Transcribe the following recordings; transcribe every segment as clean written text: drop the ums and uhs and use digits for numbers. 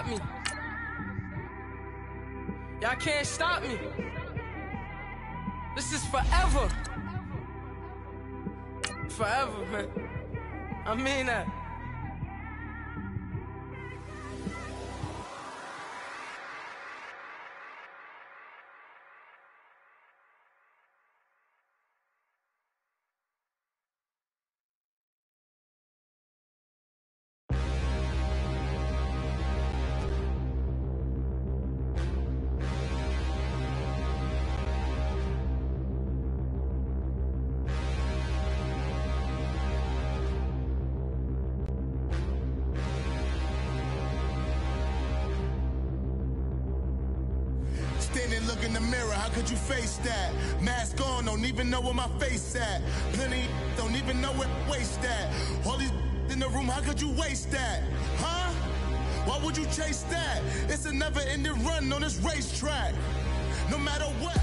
stop me. Y'all can't stop me. This is forever. Forever, man. I mean that. Standing, look in the mirror, how could you face that? Mask on, don't even know where my face at. Plenty, don't even know where waste at. All these in the room, how could you waste that? Huh? Why would you chase that? It's a never-ending run on this racetrack. No matter what,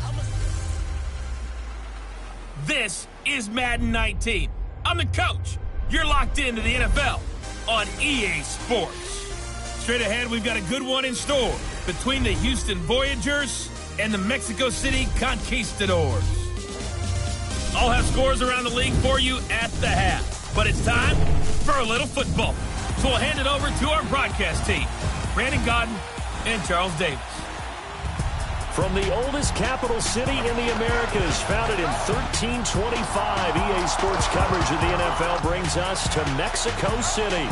This is Madden 19. I'm the coach. You're locked into the NFL on EA Sports. Straight ahead, we've got a good one in store between the Houston Voyagers and the Mexico City Conquistadors. I'll have scores around the league for you at the half. But it's time for a little football. So we'll hand it over to our broadcast team, Brandon Godden and Charles Davis. From the oldest capital city in the Americas, founded in 1325, EA Sports coverage of the NFL brings us to Mexico City.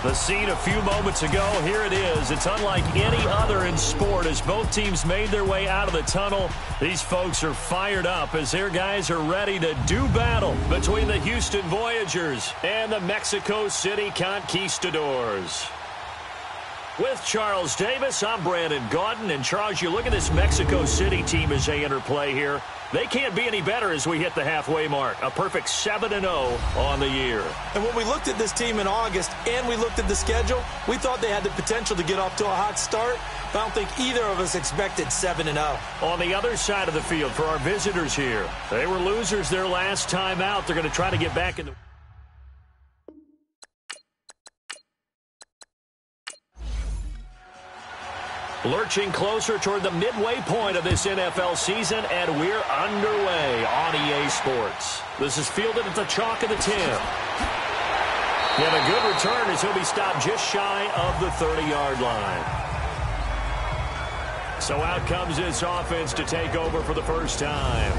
The scene a few moments ago, here it is. It's unlike any other in sport as both teams made their way out of the tunnel. These folks are fired up as their guys are ready to do battle between the Houston Voyagers and the Mexico City Conquistadors. With Charles Davis, I'm Brandon Godden. And Charles, you look at this Mexico City team as they enter play here. They can't be any better as we hit the halfway mark. A perfect 7-0 on the year. And when we looked at this team in August and we looked at the schedule, we thought they had the potential to get off to a hot start. But I don't think either of us expected 7-0. On the other side of the field for our visitors here, they were losers their last time out. They're going to try to get back in the... Lurching closer toward the midway point of this NFL season, and we're underway on EA Sports. This is fielded at the chalk of the 10. And a good return as he'll be stopped just shy of the 30-yard line. So out comes this offense to take over for the first time.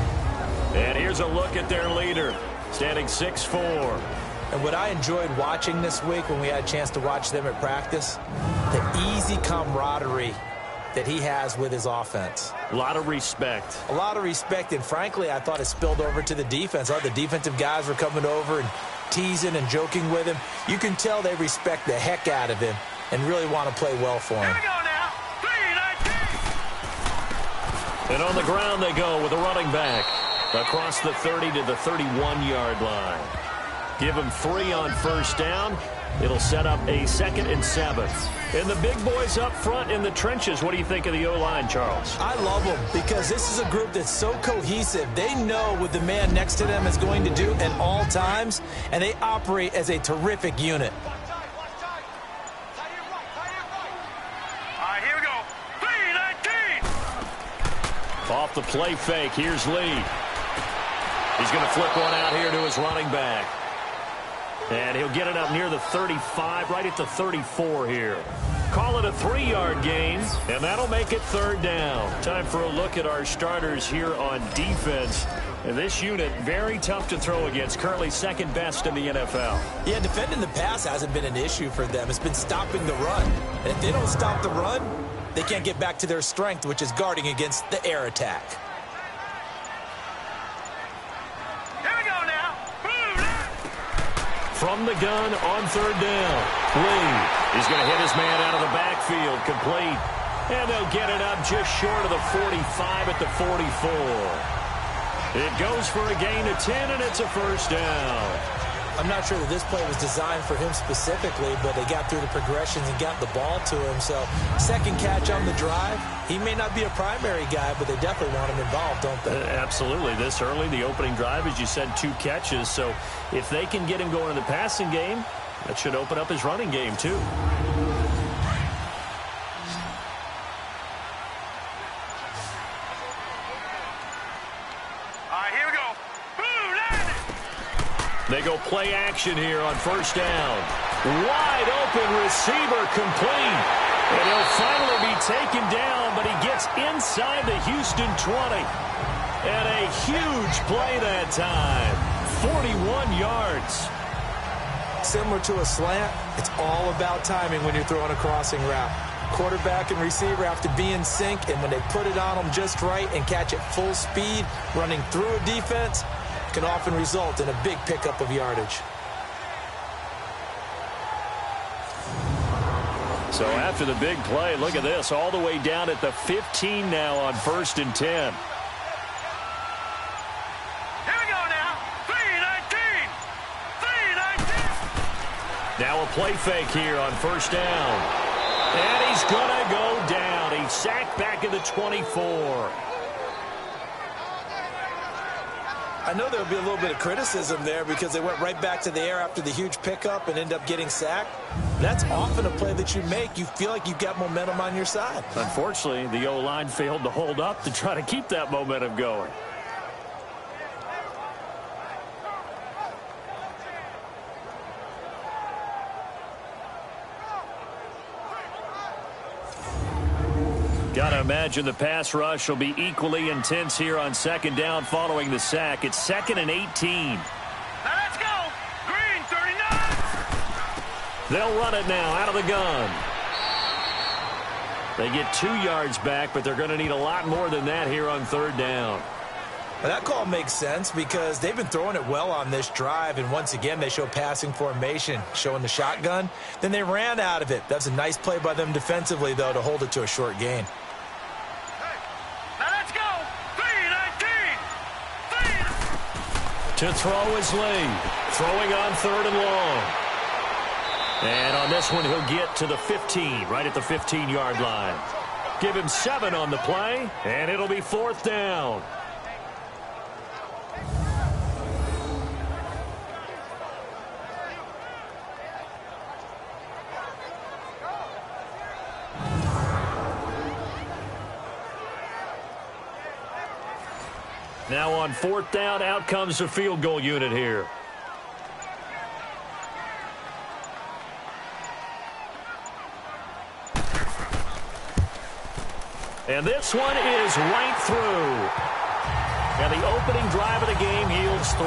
And here's a look at their leader, standing 6'4". And what I enjoyed watching this week when we had a chance to watch them at practice, the easy camaraderie that he has with his offense. A lot of respect. A lot of respect, and frankly, I thought it spilled over to the defense. All the defensive guys were coming over and teasing and joking with him. You can tell they respect the heck out of him and really want to play well for him. Here we go now. 3-19. And on the ground they go with a running back across the 30 to the 31-yard line. Give him 3 on first down. It'll set up a 2nd and 7. And the big boys up front in the trenches. What do you think of the O-line, Charles? I love them because this is a group that's so cohesive. They know what the man next to them is going to do at all times, and they operate as a terrific unit. All right, here we go. 3-19. Off the play fake, here's Lee. He's going to flip one out here to his running back. And he'll get it up near the 35, right at the 34 here. Call it a 3-yard gain, and that'll make it 3rd down. Time for a look at our starters here on defense. And this unit, very tough to throw against, currently 2nd best in the NFL. Yeah, defending the pass hasn't been an issue for them. It's been stopping the run. And if they don't stop the run, they can't get back to their strength, which is guarding against the air attack. From the gun on 3rd down. Lee is going to hit his man out of the backfield. Complete. And they'll get it up just short of the 45 at the 44. It goes for a gain of 10, and it's a 1st down. I'm not sure that this play was designed for him specifically, but they got through the progressions and got the ball to him. So 2nd catch on the drive. He may not be a primary guy, but they definitely want him involved, don't they? Absolutely. This early, the opening drive, as you said, 2 catches. So if they can get him going in the passing game, that should open up his running game too. They go play action here on first down. Wide open receiver complete. And he'll finally be taken down, but he gets inside the Houston 20. And a huge play that time. 41 yards. Similar to a slant, it's all about timing when you're throwing a crossing route. Quarterback and receiver have to be in sync, and when they put it on them just right and catch it full speed, running through a defense, can often result in a big pickup of yardage. So after the big play, look at this, all the way down at the 15 now on 1st and 10. Now a play fake here on first down. And he's going to go down. He's sacked back at the 24. I know there will be a little bit of criticism there because they went right back to the air after the huge pickup and end up getting sacked. That's often a play that you make. You feel like you've got momentum on your side. Unfortunately, the O-line failed to hold up to try to keep that momentum going. Got to imagine the pass rush will be equally intense here on second down following the sack. It's 2nd and 18. Now let's go. Green, 39. They'll run it now out of the gun. They get 2 yards back, but they're going to need a lot more than that here on 3rd down. Well, that call makes sense because they've been throwing it well on this drive, and once again they show passing formation, showing the shotgun. Then they ran out of it. That's a nice play by them defensively, though, to hold it to a short gain. To throw is Lee. Throwing on 3rd and long. And on this one, he'll get to the 15, right at the 15-yard line. Give him 7 on the play, and it'll be 4th down. Now on 4th down, out comes the field goal unit here. And this one is right through. And the opening drive of the game yields 3.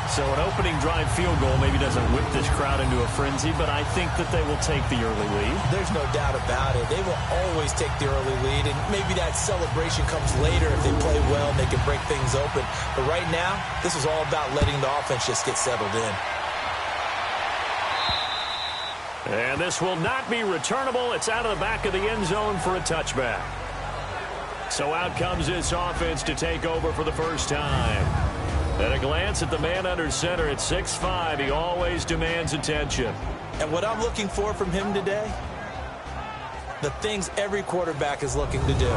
So an opening drive field goal maybe doesn't whip this crowd into a frenzy, but I think that they will take the early lead. There's no doubt about it. They will always take the early lead, and maybe that celebration comes later if they play well and they can break things open. But right now, this is all about letting the offense just get settled in. And this will not be returnable. It's out of the back of the end zone for a touchback. So out comes this offense to take over for the first time. At a glance at the man under center at 6'5", he always demands attention. And what I'm looking for from him today, the things every quarterback is looking to do.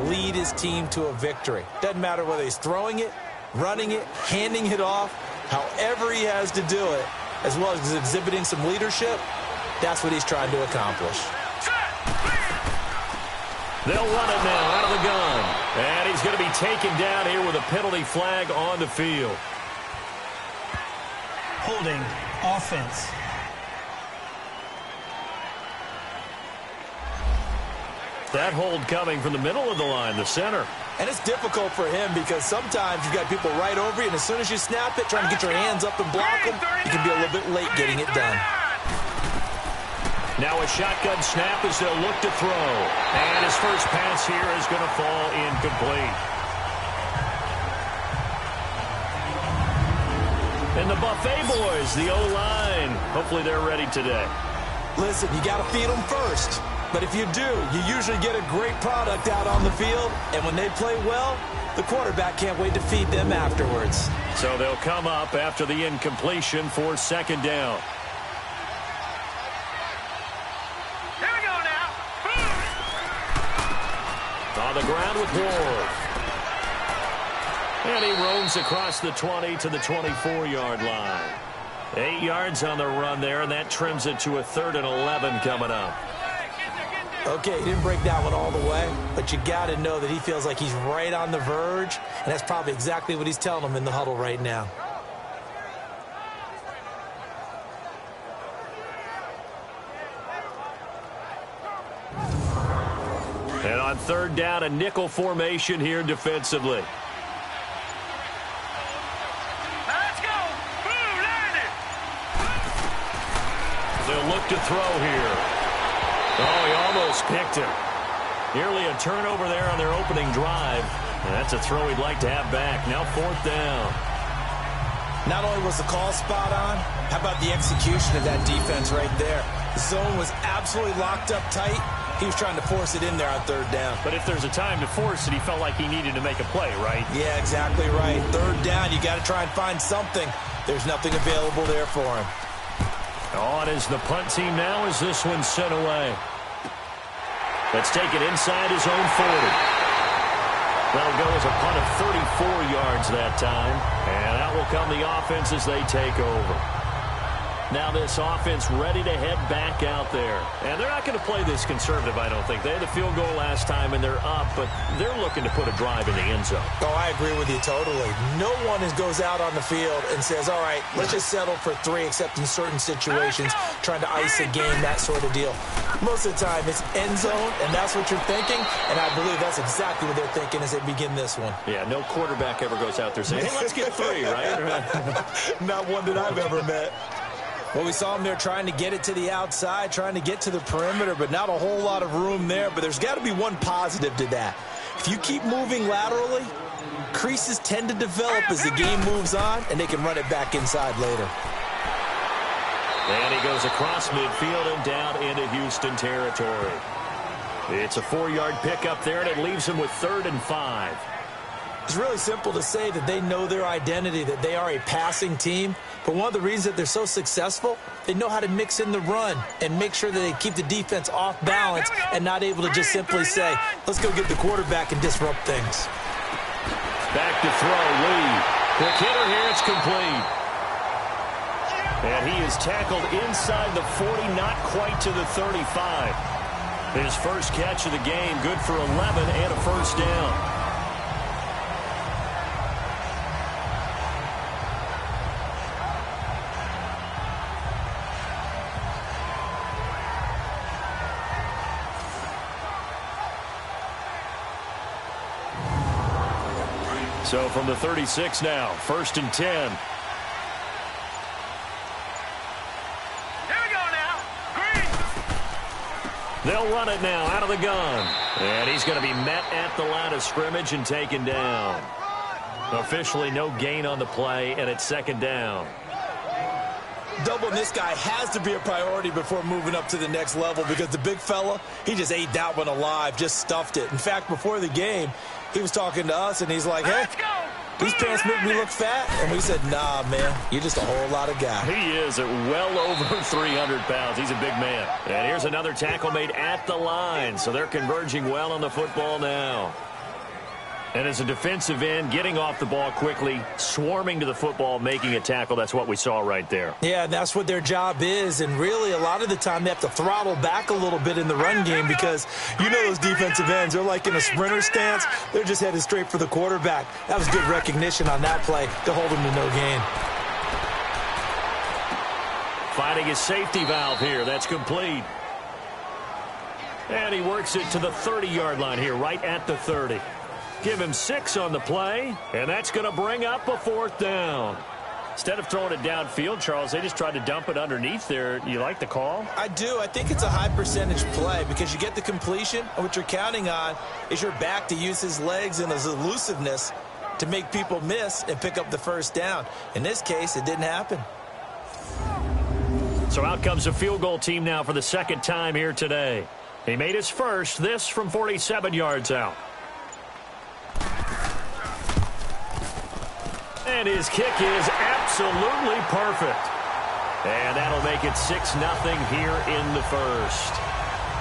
Lead his team to a victory. Doesn't matter whether he's throwing it, running it, handing it off, however he has to do it, as well as exhibiting some leadership, that's what he's trying to accomplish. They'll run it now out of the gun. And he's going to be taken down here with a penalty flag on the field. Holding offense. That hold coming from the middle of the line, the center. And it's difficult for him because sometimes you've got people right over you, and as soon as you snap it, trying to get your hands up and block them, you can be a little bit late getting it done. Now a shotgun snap as they'll look to throw. And his first pass here is going to fall incomplete. And the Buffet boys, the O-line, hopefully they're ready today. Listen, you got to feed them first. But if you do, you usually get a great product out on the field. And when they play well, the quarterback can't wait to feed them afterwards. So they'll come up after the incompletion for 2nd down. On the ground with Ward. And he roams across the 20 to the 24-yard line. 8 yards on the run there, and that trims it to a 3rd and 11 coming up. Okay, he didn't break that one all the way, but you got to know that he feels like he's right on the verge, and that's probably exactly what he's telling them in the huddle right now. And on third down, a nickel formation here defensively. Let's go. Boom, landed. They'll look to throw here. Oh, he almost picked him. Nearly a turnover there on their opening drive. And that's a throw he'd like to have back. Now fourth down. Not only was the call spot on, how about the execution of that defense right there? The zone was absolutely locked up tight. He was trying to force it in there on third down. But if there's a time to force it, he felt like he needed to make a play, right? Yeah, exactly right. Third down, you got to try and find something. There's nothing available there for him. On is the punt team now as this one's sent away. Let's take it inside his own 40. That'll go as a punt of 34 yards that time. And out will come the offense as they take over. Now this offense ready to head back out there. And they're not going to play this conservative, I don't think. They had a field goal last time, and they're up, but they're looking to put a drive in the end zone. Oh, I agree with you totally. No one goes out on the field and says, all right, let's just settle for 3, except in certain situations, trying to ice a game, that sort of deal. Most of the time, it's end zone, and that's what you're thinking, and I believe that's exactly what they're thinking as they begin this one. Yeah, no quarterback ever goes out there saying, hey, let's get 3, right? Not one that I've ever met. Well, we saw him there trying to get it to the outside, trying to get to the perimeter, but not a whole lot of room there. But there's got to be one positive to that. If you keep moving laterally, creases tend to develop as the game moves on, and they can run it back inside later. And he goes across midfield and down into Houston territory. It's a 4-yard pickup there, and it leaves him with 3rd and 5. It's really simple to say that they know their identity, that they are a passing team. But one of the reasons that they're so successful, they know how to mix in the run and make sure that they keep the defense off balance and not able to just simply say, let's go get the quarterback and disrupt things. Back to throw, Lee. Quick hitter here, it's complete. And he is tackled inside the 40, not quite to the 35. His first catch of the game, good for 11 and a first down. So from the 36 now, 1st and 10. Here we go now. Green. They'll run it now out of the gun. And he's going to be met at the line of scrimmage and taken down. Officially no gain on the play, and it's 2nd down. Doubling this guy has to be a priority before moving up to the next level because the big fella, he just ate that one alive, just stuffed it. In fact, before the game, he was talking to us, and he's like, hey, these pants make me look fat. And we said, nah, man, you're just a whole lot of guy. He is at well over 300 pounds. He's a big man. And here's another tackle made at the line. So they're converging well on the football now. And as a defensive end, getting off the ball quickly, swarming to the football, making a tackle, that's what we saw right there. Yeah, and that's what their job is. And really, a lot of the time, they have to throttle back a little bit in the run game because you know those defensive ends, they're like in a sprinter stance. They're just headed straight for the quarterback. That was good recognition on that play to hold him to no gain. Finding his safety valve here. That's complete. And he works it to the 30-yard line here, right at the 30. Give him 6 on the play, and that's going to bring up a 4th down. Instead of throwing it downfield, Charles, they just tried to dump it underneath there. You like the call? I do. I think it's a high percentage play because you get the completion, and what you're counting on is your back to use his legs and his elusiveness to make people miss and pick up the 1st down. In this case, it didn't happen. So out comes a field goal team now for the 2nd time here today. He made his first, this from 47 yards out. And his kick is absolutely perfect. And that'll make it 6-0 here in the first.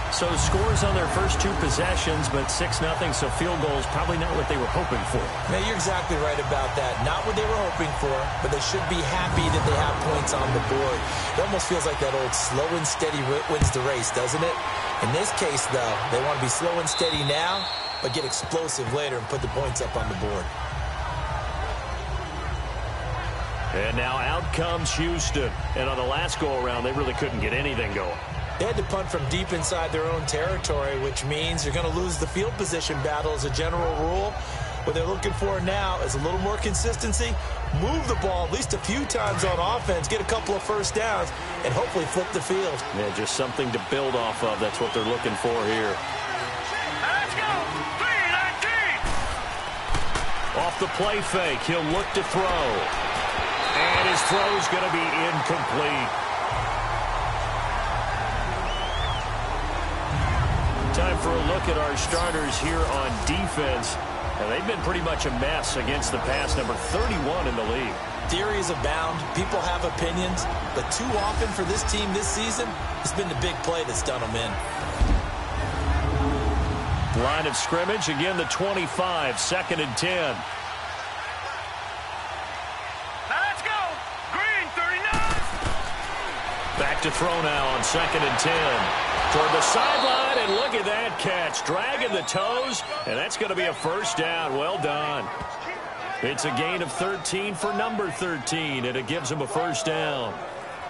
So scores on their first 2 possessions, but 6-0, so field goals probably not what they were hoping for. Man, you're exactly right about that. Not what they were hoping for, but they should be happy that they have points on the board. It almost feels like that old slow and steady wins the race, doesn't it? In this case, though, they want to be slow and steady now, but get explosive later and put the points up on the board. And now out comes Houston. And on the last go-around, they really couldn't get anything going. They had to punt from deep inside their own territory, which means you're going to lose the field position battle as a general rule. What they're looking for now is a little more consistency, move the ball at least a few times on offense, get a couple of first downs, and hopefully flip the field. Yeah, just something to build off of. That's what they're looking for here. Let's go! 3-19! Off the play fake, he'll look to throw. And his throw's going to be incomplete. Time for a look at our starters here on defense. And they've been pretty much a mess against the pass, number 31 in the league. Theories abound. People have opinions. But too often for this team this season, it's been the big play that's done them in. Line of scrimmage, again the 25, 2nd and 10. Let's go! Green, 39! Back to throw now on 2nd and 10. Toward the sideline, and look at that catch. Dragging the toes, and that's going to be a first down. Well done. It's a gain of 13 for number 13, and it gives him a first down.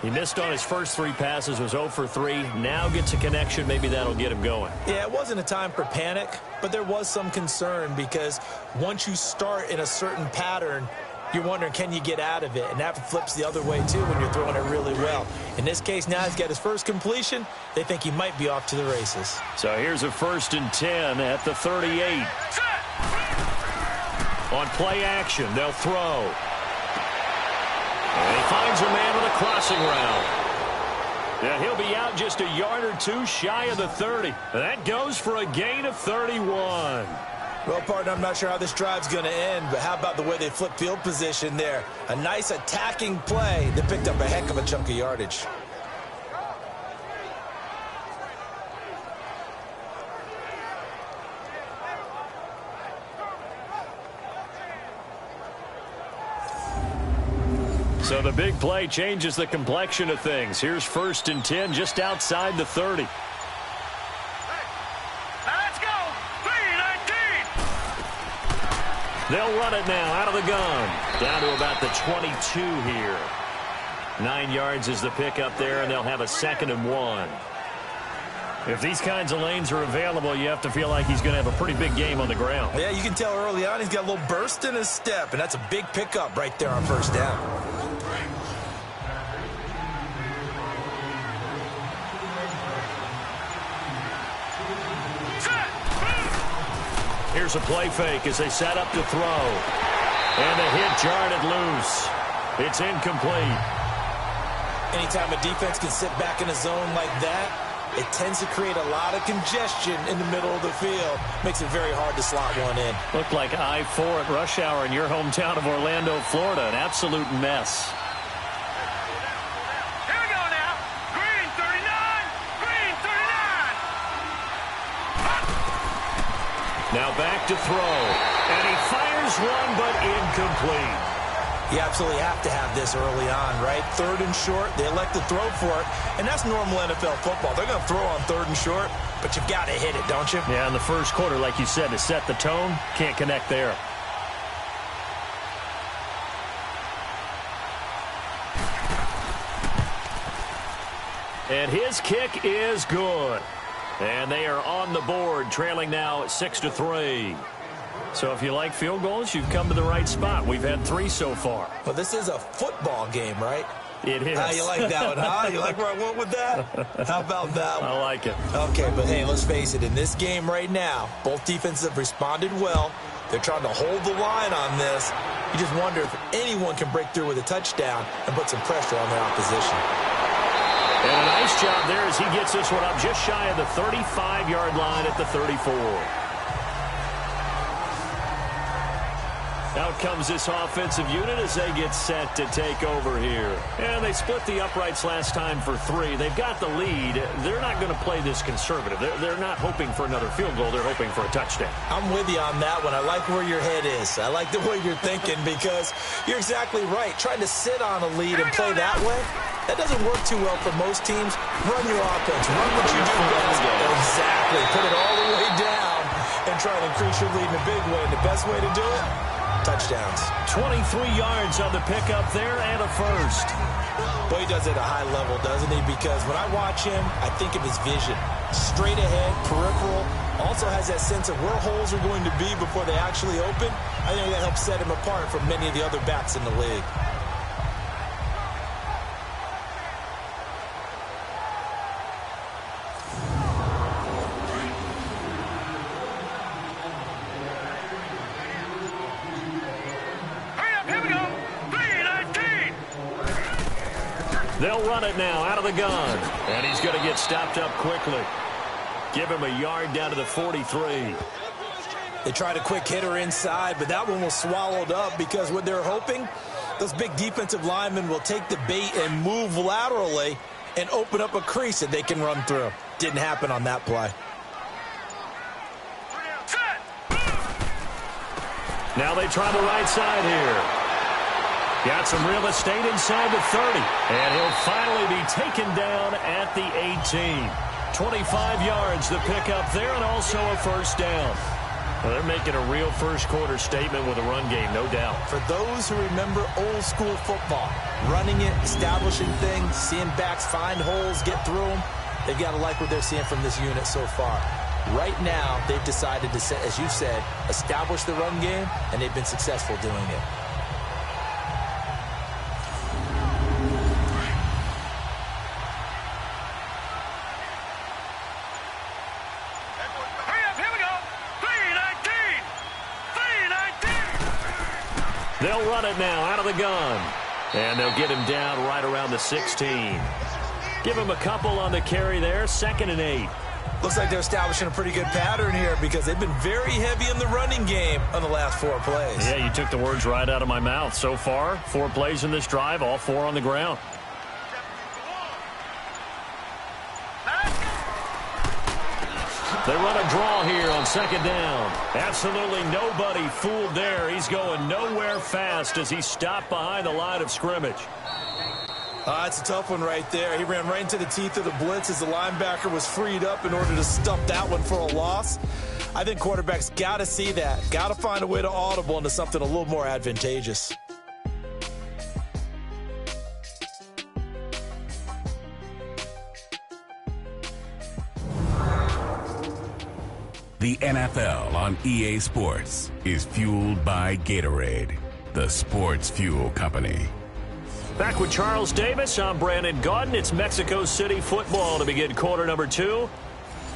He missed on his first 3 passes, was 0 for 3. Now gets a connection. Maybe that'll get him going. Yeah, it wasn't a time for panic, but there was some concern because once you start in a certain pattern, you're wondering, can you get out of it? And that flips the other way, too, when you're throwing it really well. In this case, now he's got his first completion. They think he might be off to the races. So here's a 1st and 10 at the 38. On play action, they'll throw. And he finds a man with a crossing route. Yeah, he'll be out just a yard or 2 shy of the 30. That goes for a gain of 31. Well, partner, I'm not sure how this drive's going to end, but how about the way they flip field position there? A nice attacking play that picked up a heck of a chunk of yardage. So the big play changes the complexion of things. Here's 1st and 10 just outside the 30. They'll run it now out of the gun. Down to about the 22 here. 9 yards is the pickup there, and they'll have a 2nd and 1. If these kinds of lanes are available, you have to feel like he's going to have a pretty big game on the ground. Yeah, you can tell early on he's got a little burst in his step, and that's a big pickup right there on first down. Here's a play fake as they set up to throw. And the hit jarred it loose. It's incomplete. Anytime a defense can sit back in a zone like that, it tends to create a lot of congestion in the middle of the field. Makes it very hard to slot one in. Looked like I-4 at rush hour in your hometown of Orlando, Florida. An absolute mess. Here we go now. Green, 39! Green, 39! Now back to throw. And he fires one, but incomplete. You absolutely have to have this early on, right? 3rd and short, they elect to throw for it, and that's normal NFL football. They're going to throw on 3rd and short, but you've got to hit it, don't you? Yeah, in the first quarter, like you said, to set the tone, can't connect there. And his kick is good. And they are on the board, trailing now 6-3. So if you like field goals, you've come to the right spot. We've had 3 so far. Well, this is a football game, right? It is. How you like that one, huh? You like where I went with that? How about that one? I like it. Okay, but hey, let's face it. In this game right now, both defenses have responded well. They're trying to hold the line on this. You just wonder if anyone can break through with a touchdown and put some pressure on their opposition. And a nice job there as he gets this one up just shy of the 35-yard line at the 34. Out comes this offensive unit as they get set to take over here. And they split the uprights last time for 3. They've got the lead. They're not going to play this conservative. They're not hoping for another field goal. They're hoping for a touchdown. I'm with you on that one. I like where your head is. I like the way you're thinking because you're exactly right. Trying to sit on a lead and play that way, that doesn't work too well for most teams. Run your offense. Run what you do best. Exactly. Put it all the way down and try to increase your lead in a big way. And the best way to do it, touchdowns. 23 yards on the pickup there and a first. Boy, he does it at a high level, doesn't he? Because when I watch him, I think of his vision. Straight ahead, peripheral. Also has that sense of where holes are going to be before they actually open. I think that helps set him apart from many of the other backs in the league. They'll run it now out of the gun. And he's going to get stopped up quickly. Give him a yard down to the 43. They tried a quick hitter inside, but that one was swallowed up because what they're hoping, those big defensive linemen will take the bait and move laterally and open up a crease that they can run through. Didn't happen on that play. Now they try the right side here. Got some real estate inside the 30. And he'll finally be taken down at the 18. 25 yards the pickup there and also a first down. Well, they're making a real first quarter statement with a run game, no doubt. For those who remember old school football, running it, establishing things, seeing backs find holes, get through them, they've got to like what they're seeing from this unit so far. Right now, they've decided to, as you said, establish the run game, and they've been successful doing it. They'll run it now out of the gun. And they'll get him down right around the 16. Give him a couple on the carry there. 2nd and 8. Looks like they're establishing a pretty good pattern here because they've been very heavy in the running game on the last 4 plays. Yeah, you took the words right out of my mouth. So far, 4 plays in this drive, all 4 on the ground. They run a draw here on 2nd down. Absolutely nobody fooled there. He's going nowhere fast as he stopped behind the line of scrimmage. That's a tough one right there. He ran right into the teeth of the blitz as the linebacker was freed up in order to stump that one for a loss. I think quarterbacks got to see that. Got to find a way to audible into something a little more advantageous. The NFL on EA Sports is fueled by Gatorade, the sports fuel company. Back with Charles Davis, I'm Brandon Gaudin. It's Mexico City football to begin quarter number 2.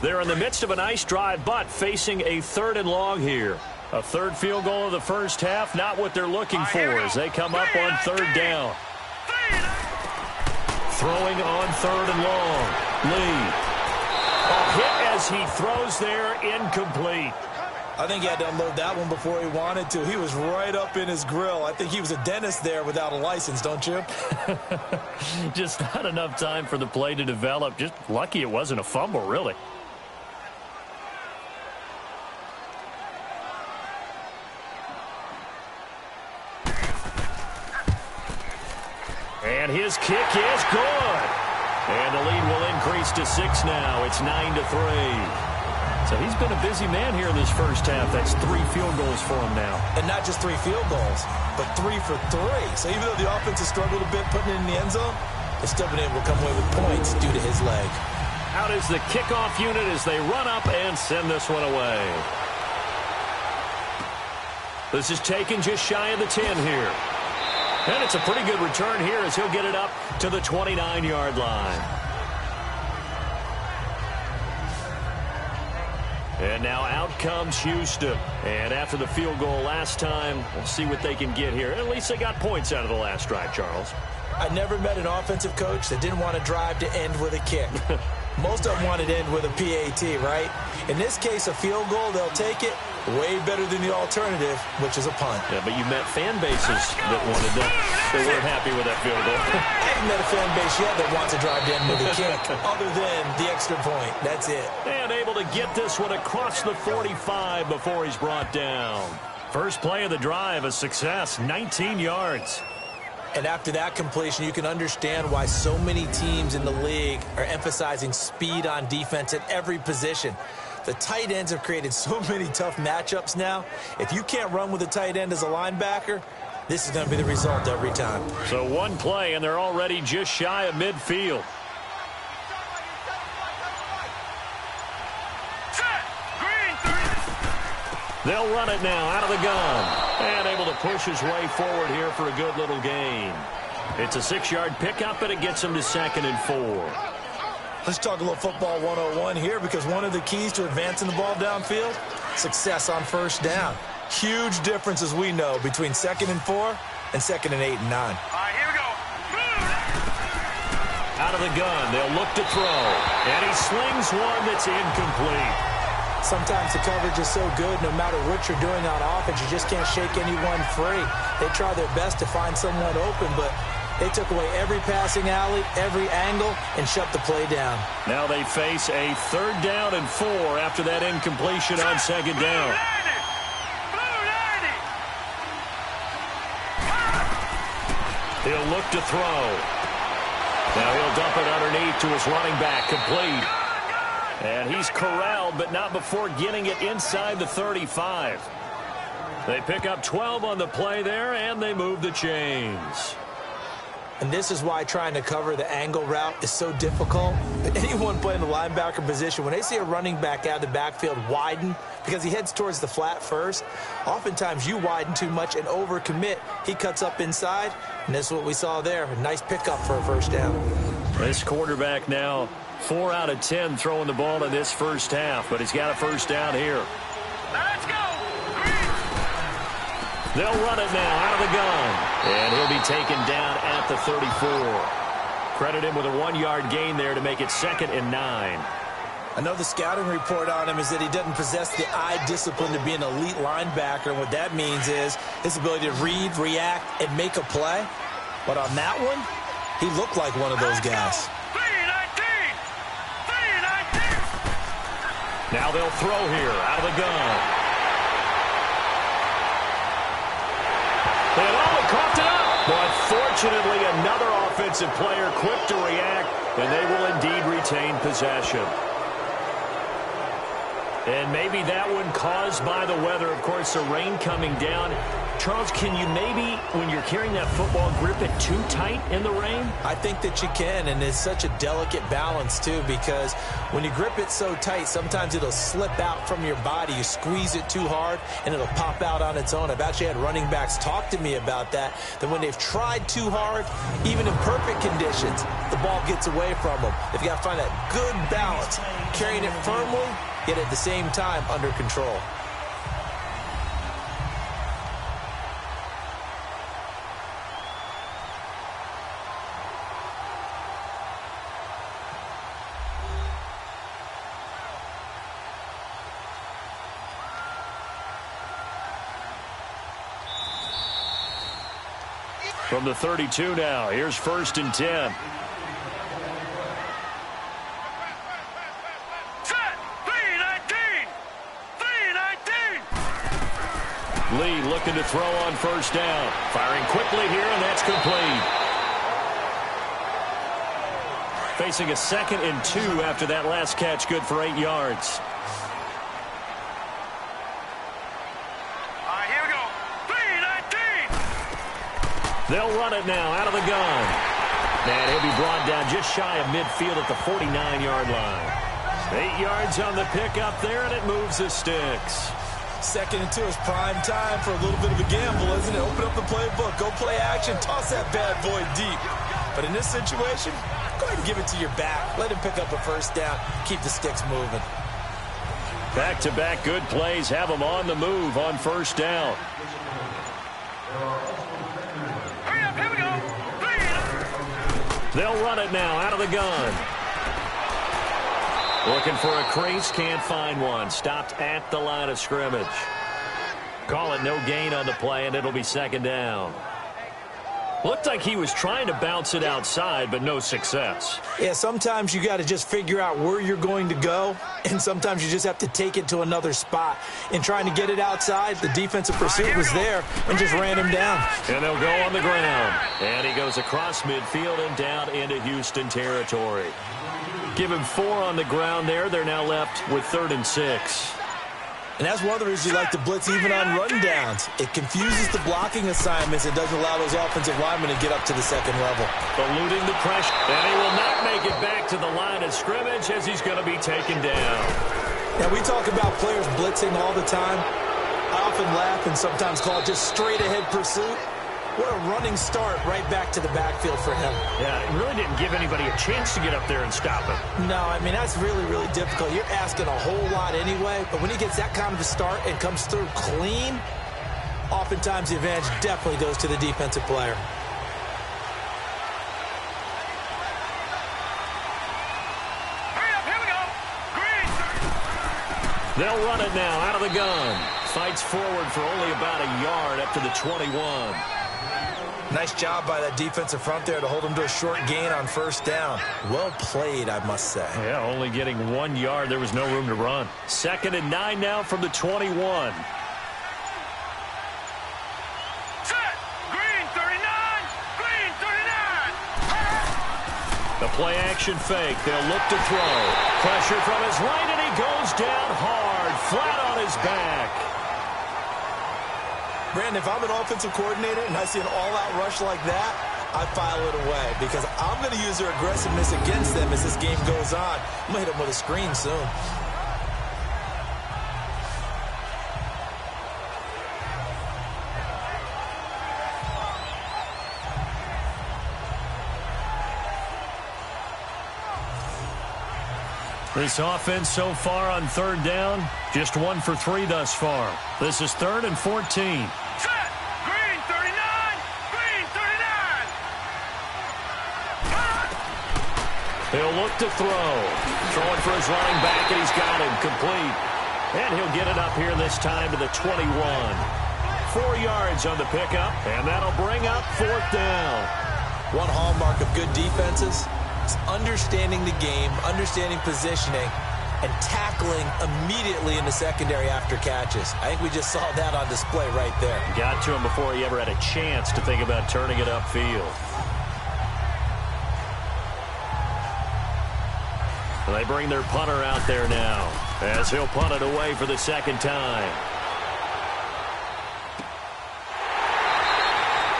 They're in the midst of a nice drive, but facing a 3rd and long here. A 3rd field goal of the first half, not what they're looking for as they come up on 3rd down. Throwing on 3rd and long. Lee. A hit as he throws there, incomplete. I think he had to unload that one before he wanted to. He was right up in his grill. I think he was a dentist there without a license, don't you? Just not enough time for the play to develop. Just lucky it wasn't a fumble, really. And his kick is good. And the lead will increase to 6 now. It's 9-3. So he's been a busy man here in this first half. That's 3 field goals for him now. And not just 3 field goals, but 3 for 3. So even though the offense has struggled a bit putting it in the end zone, they've still been able to come away with points due to his leg. Out is the kickoff unit as they run up and send this one away. This is taken just shy of the 10 here. And it's a pretty good return here as he'll get it up to the 29-yard line. And now out comes Houston. And after the field goal last time, we'll see what they can get here. At least they got points out of the last drive, Charles. I never met an offensive coach that didn't want to drive to end with a kick. Most of them wanted to end with a PAT, right? In this case, a field goal, they'll take it. Way better than the alternative, which is a punt. Yeah, but you met fan bases that wanted that. They weren't happy with that field goal. I haven't met a fan base yet that wants to drive to end with a kick, other than the extra point. That's it. And able to get this one across the 45 before he's brought down. First play of the drive, a success, 19 yards. And after that completion, you can understand why so many teams in the league are emphasizing speed on defense at every position. The tight ends have created so many tough matchups now. If you can't run with a tight end as a linebacker, this is going to be the result every time. So one play, and they're already just shy of midfield. They'll run it now out of the gun. And able to push his way forward here for a good little gain. It's a 6-yard pickup, and it gets him to 2nd and 4. Let's talk a little football 101 here, because one of the keys to advancing the ball downfield, success on first down. Huge difference, as we know, between 2nd and 4 and 2nd and 8 and 9. All right, here we go. Out of the gun, they'll look to throw. And he slings one that's incomplete. Sometimes the coverage is so good, no matter what you're doing on offense, you just can't shake anyone free. They try their best to find someone open, but they took away every passing alley, every angle, and shut the play down. Now they face a 3rd down and 4 after that incompletion on 2nd down. He'll look to throw. Now he'll dump it underneath to his running back, complete. And he's corralled, but not before getting it inside the 35. They pick up 12 on the play there, and they move the chains. And this is why trying to cover the angle route is so difficult. Anyone playing the linebacker position, when they see a running back out of the backfield widen, because he heads towards the flat first, oftentimes you widen too much and overcommit. He cuts up inside, and this is what we saw there. A nice pickup for a first down. This quarterback now 4 out of 10 throwing the ball in this first half, but he's got a first down here. Let's go. They'll run it now out of the gun, and he'll be taken down at the 34. Credit him with a 1-yard gain there to make it 2nd and 9. Another scouting report on him is that he doesn't possess the eye discipline to be an elite linebacker. And what that means is his ability to read, react, and make a play. But on that one, he looked like one of those guys. Now they'll throw here out of the gun. And he coughed it up. But fortunately, another offensive player quick to react, and they will indeed retain possession. And maybe that one caused by the weather. Of course, the rain coming down. Charles, can you maybe, when you're carrying that football, grip it too tight in the rain? I think that you can, and it's such a delicate balance, too, because when you grip it so tight, sometimes it'll slip out from your body. You squeeze it too hard, and it'll pop out on its own. I've actually had running backs talk to me about that when they've tried too hard, even in perfect conditions, the ball gets away from them. They've got to find that good balance, carrying it firmly, yet at the same time under control. From the 32 now, here's 1st and 10. Lee looking to throw on first down. Firing quickly here, and that's complete. Facing a 2nd and 2 after that last catch, good for 8 yards. All right, here we go. 3-19. They'll run it now out of the gun. And he'll be brought down just shy of midfield at the 49-yard line. 8 yards on the pickup there, and it moves the sticks. 2nd and 2 is prime time for a little bit of a gamble, isn't it? Open up the playbook, go play action, toss that bad boy deep. But in this situation, go ahead and give it to your back. Let him pick up a first down, keep the sticks moving. Back-to-back good plays have them on the move on first down. Hurry up, here we go. They'll run it now out of the gun. Looking for a crease, can't find one. Stopped at the line of scrimmage. Call it no gain on the play, and it'll be 2nd down. Looked like he was trying to bounce it outside, but no success. Yeah, sometimes you got to just figure out where you're going to go, and sometimes you just have to take it to another spot. In trying to get it outside, the defensive pursuit was there and just ran him down. And they'll go on the ground. And he goes across midfield and down into Houston territory. Give him 4 on the ground there. They're now left with 3rd and 6. And that's one of the reasons you like to blitz even on rundowns. It confuses the blocking assignments and doesn't allow those offensive linemen to get up to the second level. Eluding the pressure. And he will not make it back to the line of scrimmage as he's going to be taken down. Now, we talk about players blitzing all the time. I often laugh and sometimes call it just straight-ahead pursuit. What a running start right back to the backfield for him. Yeah, it really didn't give anybody a chance to get up there and stop him. No, I mean, that's really, really difficult. You're asking a whole lot anyway, but when he gets that kind of a start and comes through clean, oftentimes the advantage definitely goes to the defensive player. They'll run it now out of the gun. Fights forward for only about a yard up to the 21. Nice job by that defensive front there to hold him to a short gain on 1st down. Well played, I must say. Yeah, only getting 1 yard. There was no room to run. 2nd and 9 now from the 21. Set! Green 39! Green 39! The play action fake. They'll look to throw. Pressure from his right, and he goes down hard, flat on his back. Brandon, if I'm an offensive coordinator and I see an all-out rush like that, I file it away because I'm going to use their aggressiveness against them as this game goes on. I'm going to hit them with a screen soon. This offense so far on 3rd down, just 1 for 3 thus far. This is 3rd and 14. Set! Green 39! Green 39! He'll look to throw. Throwing for his running back, and he's got him complete. And he'll get it up here this time to the 21. 4 yards on the pickup, and that'll bring up 4th down. One hallmark of good defenses is understanding the game, understanding positioning, and tackling immediately in the secondary after catches. I think we just saw that on display right there. Got to him before he ever had a chance to think about turning it upfield. They bring their punter out there now as he'll punt it away for the 2nd time.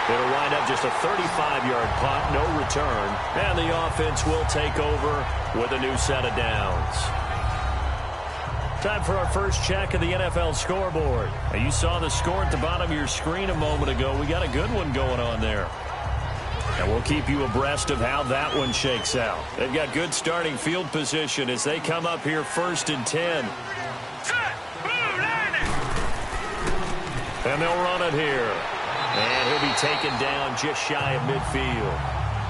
It'll wind up just a 35-yard punt, no return, and the offense will take over with a new set of downs. Time for our first check of the NFL scoreboard. Now, you saw the score at the bottom of your screen a moment ago. We got a good one going on there. And we'll keep you abreast of how that one shakes out. They've got good starting field position as they come up here 1st and 10. And they'll run it here. And he'll be taken down just shy of midfield.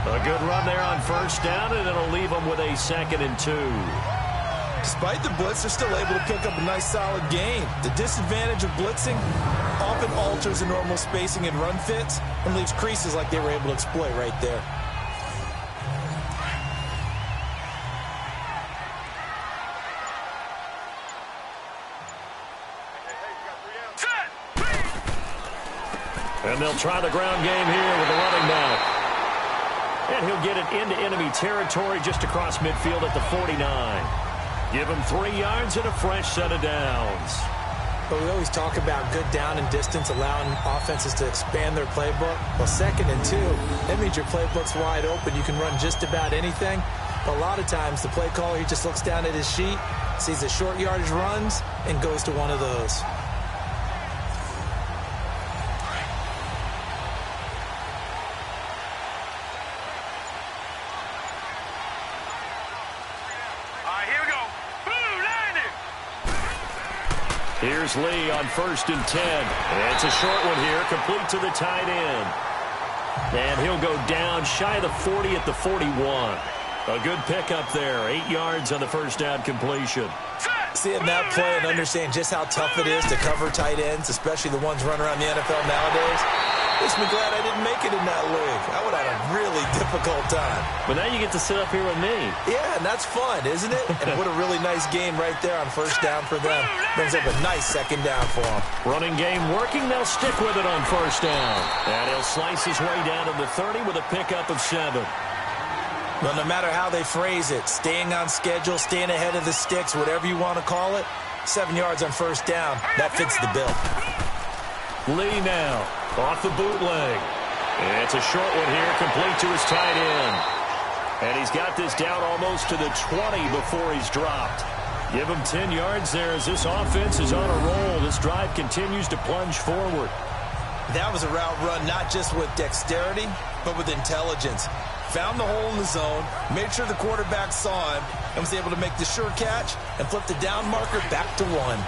A good run there on 1st down, and it'll leave them with a 2nd and 2. Despite the blitz, they're still able to pick up a nice solid gain. The disadvantage of blitzing often alters the normal spacing and run fits and leaves creases like they were able to exploit right there. And they'll try the ground game here with the running back. And he'll get it into enemy territory just across midfield at the 49. Give him 3 yards and a fresh set of downs. But we always talk about good down and distance, allowing offenses to expand their playbook. Well, 2nd and 2, that means your playbook's wide open. You can run just about anything. But a lot of times, the play caller, he just looks down at his sheet, sees the short yardage runs, and goes to one of those. Here's Lee on 1st and 10. And it's a short one here, complete to the tight end. And he'll go down shy of the 40 at the 41. A good pickup there, 8 yards on the 1st down completion. Seeing that play and understand just how tough it is to cover tight ends, especially the ones running around the NFL nowadays, makes me glad I didn't make it in that league. I would have had a really difficult time. But now you get to sit up here with me. Yeah, and that's fun, isn't it? And what a really nice game right there on 1st down for them. Brings up a nice 2nd down for them. Running game working. They'll stick with it on 1st down. And he'll slice his way down to the 30 with a pickup of 7. Well, no matter how they phrase it, staying on schedule, staying ahead of the sticks, whatever you want to call it, 7 yards on first down, that fits the bill. Lee now, off the bootleg. And it's a short one here, complete to his tight end. And he's got this down almost to the 20 before he's dropped. Give him 10 yards there as this offense is on a roll. This drive continues to plunge forward. That was a route run not just with dexterity, but with intelligence. Found the hole in the zone, made sure the quarterback saw him, and was able to make the sure catch and flip the down marker back to 1.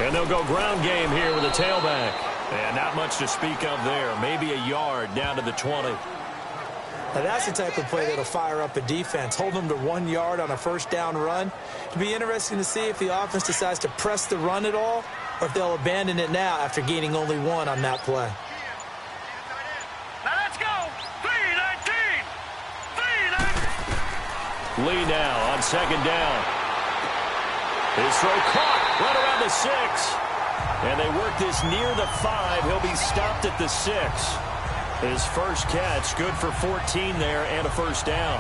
And they'll go ground game here with a tailback. And not much to speak of there. Maybe a yard down to the 20. Now that's the type of play that'll fire up a defense. Hold them to 1 yard on a first down run. It'll be interesting to see if the offense decides to press the run at all or if they'll abandon it now after gaining only 1 on that play. Now let's go. 3-19. 3-19. Lee now on second down. His throw caught right around the 6. And they work this near the 5. He'll be stopped at the 6. His first catch, good for 14 there and a first down.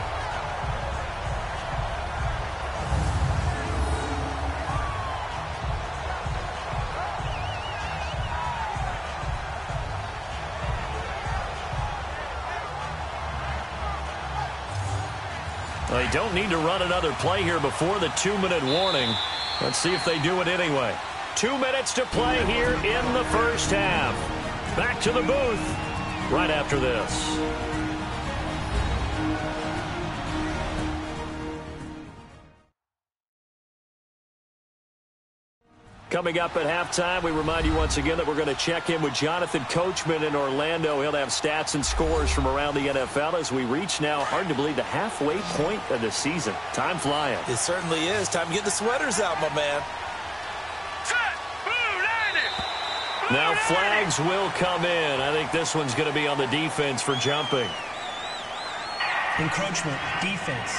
Well, they don't need to run another play here before the 2-minute warning. Let's see if they do it anyway. 2 minutes to play here in the first half. Back to the booth right after this. Coming up at halftime, we remind you once again that we're going to check in with Jonathan Coachman in Orlando. He'll have stats and scores from around the NFL as we reach now, hard to believe, the halfway point of the season. Time flying. It certainly is. Time to get the sweaters out, my man. Now flags will come in. I think this one's going to be on the defense for jumping. Encroachment, defense.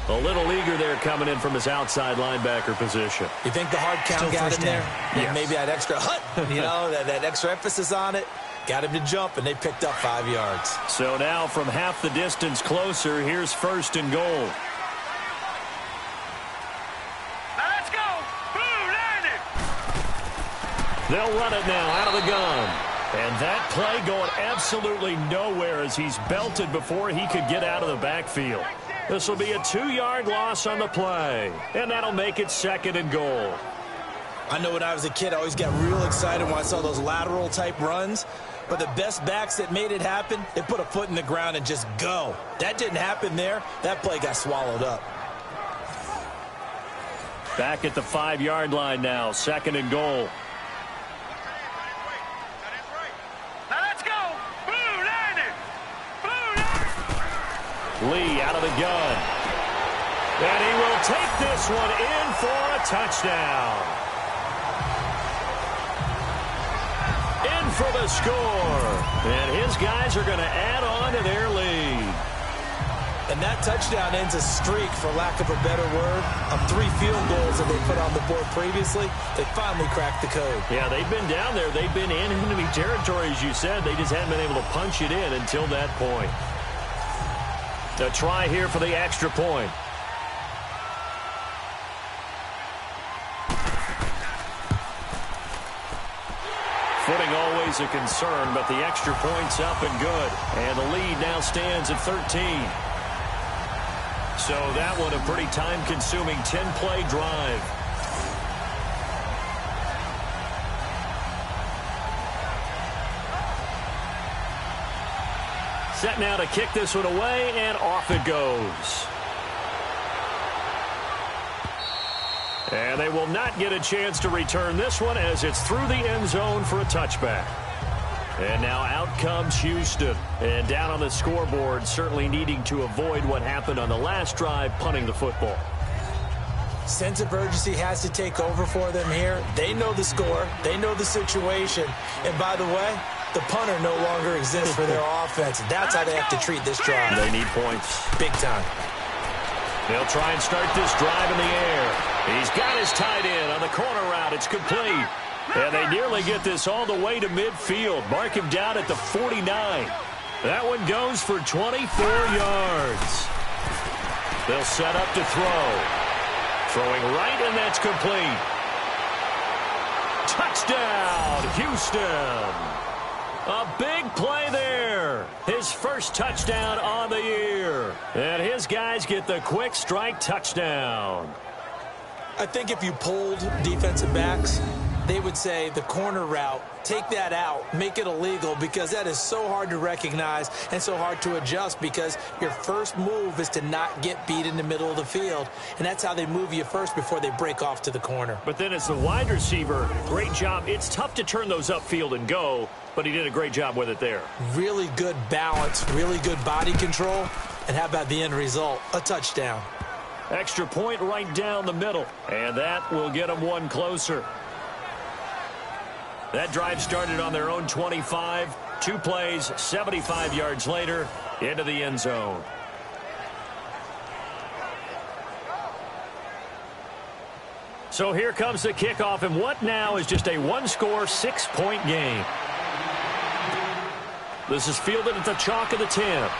A little eager there coming in from his outside linebacker position. You think the hard count Still got first him there? down. Yes. Maybe that extra that extra emphasis on it. Got him to jump, and they picked up 5 yards. So now from half the distance closer, here's first and goal. They'll run it now out of the gun. And that play going absolutely nowhere as he's belted before he could get out of the backfield. This will be a 2-yard loss on the play. And that'll make it second and goal. I know when I was a kid, I always got real excited when I saw those lateral-type runs. But the best backs that made it happen, they put a foot in the ground and just go. That didn't happen there. That play got swallowed up. Back at the 5-yard line now, second and goal. Lee out of the gun. And he will take this one in for a touchdown. In for the score. And his guys are going to add on to their lead. And that touchdown ends a streak, for lack of a better word, of 3 field goals that they put on the board previously. They finally cracked the code. Yeah, they've been down there. They've been in enemy territory, as you said. They just hadn't been able to punch it in until that point. A try here for the extra point. Footing always a concern, but the extra point's up and good. And the lead now stands at 13. So that one a pretty time-consuming 10-play drive. Set now to kick this one away, and off it goes. And they will not get a chance to return this one as it's through the end zone for a touchback. And now out comes Houston. And down on the scoreboard, certainly needing to avoid what happened on the last drive, punting the football. Sense of urgency has to take over for them here. They know the score. They know the situation. And by the way, the punter no longer exists for their offense. That's how they have to treat this drive. They need points. Big time. They'll try and start this drive in the air. He's got his tight end on the corner route. It's complete. And they nearly get this all the way to midfield. Mark him down at the 49. That one goes for 24 yards. They'll set up to throw. Throwing right, and that's complete. Touchdown, Houston. A big play there. His first touchdown on the year. And his guys get the quick strike touchdown. I think if you polled defensive backs, they would say the corner route, take that out, make it illegal, because that is so hard to recognize and so hard to adjust, because your first move is to not get beat in the middle of the field. And that's how they move you first before they break off to the corner. But then as the wide receiver, great job. It's tough to turn those upfield and go, but he did a great job with it there. Really good balance, really good body control. And how about the end result? A touchdown. Extra point right down the middle. And that will get them one closer. That drive started on their own 25. 2 plays, 75 yards later, into the end zone. So here comes the kickoff, and what now is just a one-score, 6-point game. This is fielded at the chalk of the 10.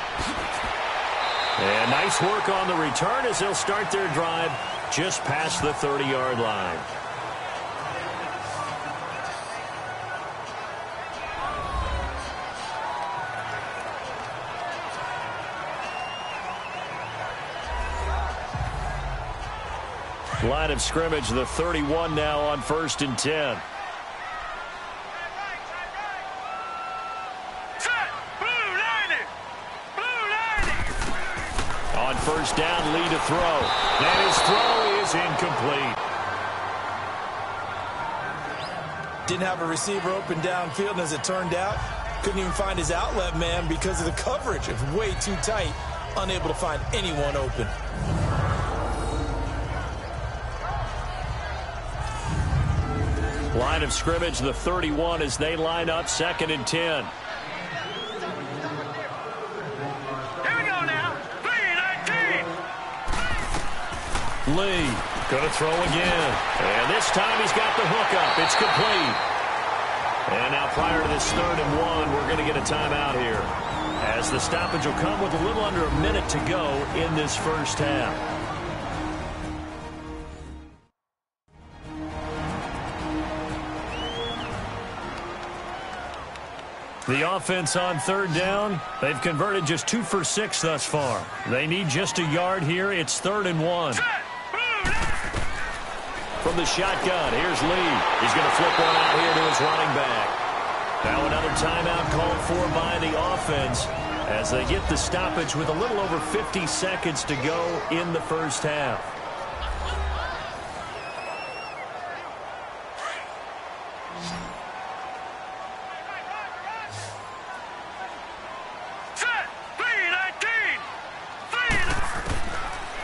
And nice work on the return as they'll start their drive just past the 30-yard line. Line of scrimmage, the 31 now on 1st and 10. On 1st down, Lee to throw. And his throw is incomplete. Didn't have a receiver open downfield, and as it turned out, couldn't even find his outlet man because of the coverage. It's way too tight, unable to find anyone open. Line of scrimmage, the 31, as they line up 2nd and 10. Here we go now. 3-19. Lee going to throw again. And this time he's got the hook up. It's complete. And now prior to this 3rd and 1, we're going to get a timeout here, as the stoppage will come with a little under a minute to go in this first half. The offense on 3rd down, they've converted just 2 for 6 thus far. They need just a yard here. It's 3rd and 1. From the shotgun, here's Lee. He's going to flip one out here to his running back. Now another timeout called for by the offense as they get the stoppage with a little over 50 seconds to go in the first half.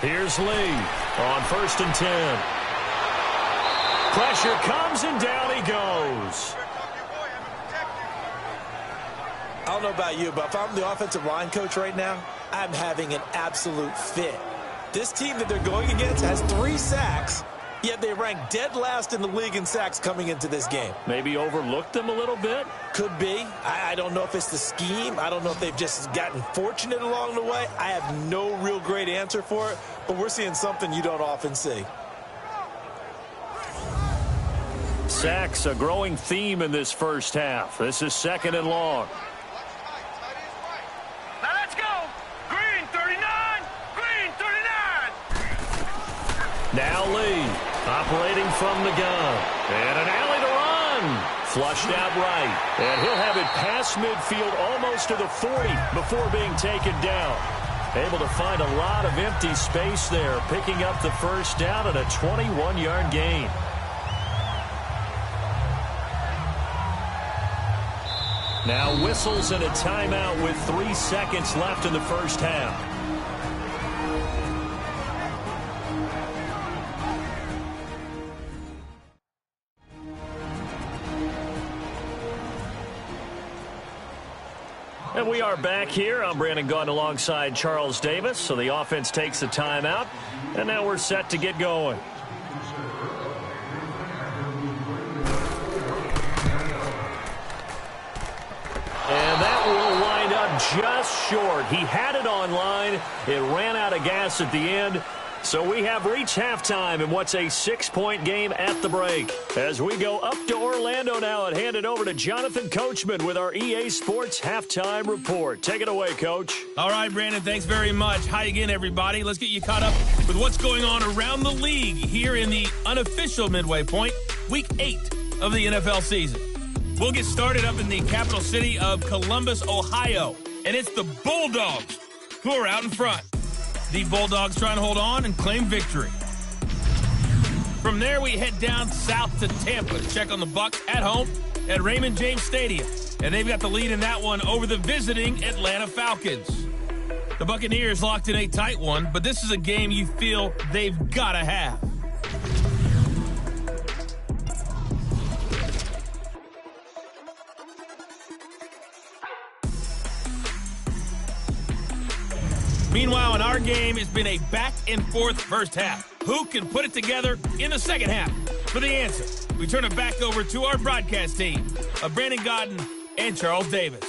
Here's Lee on 1st and 10. Pressure comes, and down he goes. I don't know about you, but if I'm the offensive line coach right now, I'm having an absolute fit. This team that they're going against has 3 sacks, yet they rank dead last in the league in sacks coming into this game. Maybe overlooked them a little bit? Could be. I don't know if it's the scheme. I don't know if they've just gotten fortunate along the way. I have no real great answer for it, but we're seeing something you don't often see. Sacks, a growing theme in this first half. This is 2nd and long. Now let's go. Green 39. Green 39. Now Lee operating from the gun. And an alley to run. Flushed out right. And he'll have it past midfield almost to the 40 before being taken down. Able to find a lot of empty space there, picking up the first down and a 21-yard gain. Now whistles and a timeout with 3 seconds left in the first half. And we are back here. I'm Brandon Gaudin alongside Charles Davis. So the offense takes a timeout, and now we're set to get going. just short. He had it online. It ran out of gas at the end. So we have reached halftime in what's a 6-point game at the break. As we go up to Orlando now and hand it over to Jonathan Coachman with our EA Sports Halftime Report. Take it away, Coach. All right, Brandon, thanks very much. Hi again, everybody. Let's get you caught up with what's going on around the league here in the unofficial midway point, Week 8 of the NFL season. We'll get started up in the capital city of Columbus, Ohio, and it's the Bulldogs who are out in front. The Bulldogs trying to hold on and claim victory. From there, we head down south to Tampa to check on the Bucs at home at Raymond James Stadium. And they've got the lead in that one over the visiting Atlanta Falcons. The Buccaneers locked in a tight one, but this is a game you feel they've got to have. Meanwhile, in our game, it's been a back-and-forth first half. Who can put it together in the second half? For the answer, we turn it back over to our broadcast team of Brandon Godden and Charles Davis.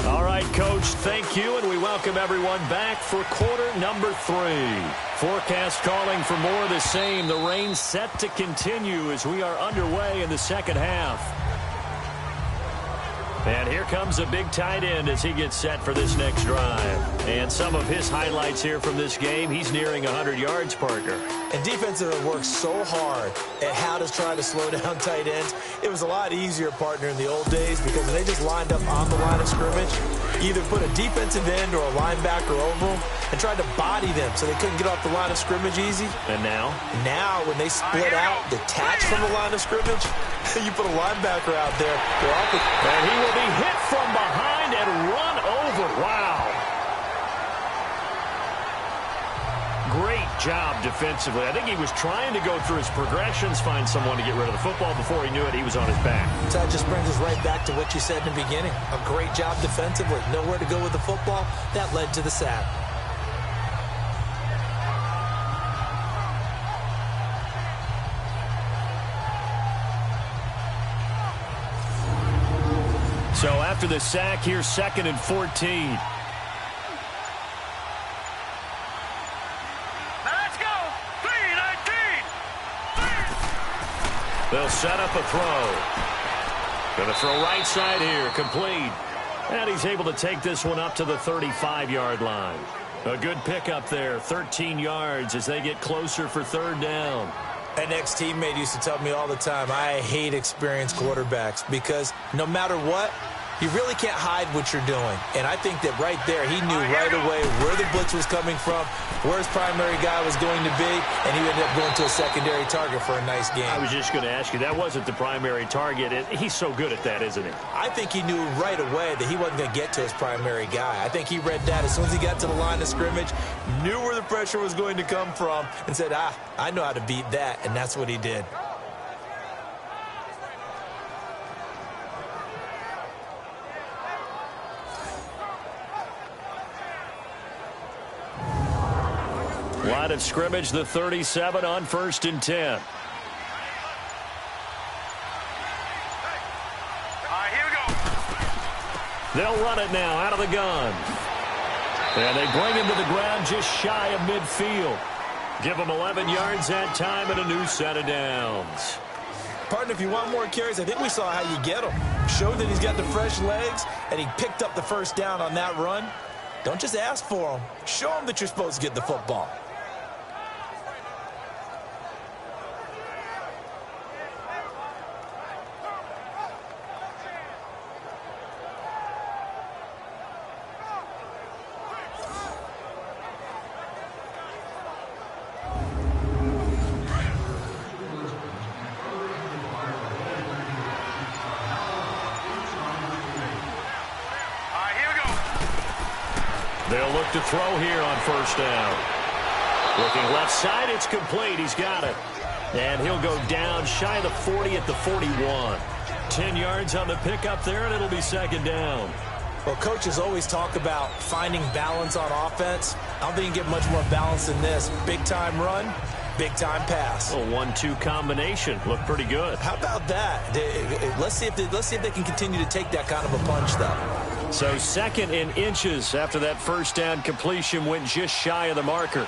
All right, Coach, thank you, and we welcome everyone back for quarter number 3. Forecast calling for more of the same. The rain set to continue as we are underway in the second half. And here comes a big tight end as he gets set for this next drive. And some of his highlights here from this game, he's nearing 100 yards, partner. And defensive works so hard at how to try to slow down tight ends. It was a lot easier, partner, in the old days because when they just lined up on the line of scrimmage, either put a defensive end or a linebacker over them and tried to body them so they couldn't get off the line of scrimmage easy. And now? Now, when they split out, detach from the line of scrimmage, you put a linebacker out there. And he will be hit from behind and run over. Wow. Great job defensively. I think he was trying to go through his progressions, find someone to get rid of the football. Before he knew it, he was on his back. So that just brings us right back to what you said in the beginning. A great job defensively. Nowhere to go with the football. That led to the sack. So after the sack, here's 2nd and 14. Let's go! 3-19! They'll set up a throw. Going to throw right side here, complete. And he's able to take this one up to the 35-yard line. A good pickup there, 13 yards as they get closer for 3rd down. An ex-teammate used to tell me all the time, I hate experienced quarterbacks because no matter what, you really can't hide what you're doing. And I think that right there, he knew right away where the blitz was coming from, where his primary guy was going to be, and he ended up going to a secondary target for a nice game. I was just going to ask you, that wasn't the primary target. He's so good at that, isn't he? I think he knew right away that he wasn't going to get to his primary guy. I think he read that as soon as he got to the line of scrimmage, knew where the pressure was going to come from, and said, I know how to beat that, and that's what he did. Line of scrimmage, the 37 on 1st and 10. All right, here we go. They'll run it now out of the gun. And they bring him to the ground just shy of midfield. Give him 11 yards that time and a new set of downs. Partner, if you want more carries, I think we saw how you get him. Showed that he's got the fresh legs, and he picked up the 1st down on that run. Don't just ask for him. Show him that you're supposed to get the football. They'll look to throw here on 1st down. Looking left side, it's complete. He's got it. And he'll go down shy of the 40 at the 41. 10 yards on the pickup there, and it'll be 2nd down. Well, coaches always talk about finding balance on offense. I don't think you can get much more balance than this. Big-time run, Big-time pass. A 1-2 combination. Looked pretty good. How about that? Let's see if they can continue to take that kind of a punch, though. So 2nd in inches after that first down completion went just shy of the marker.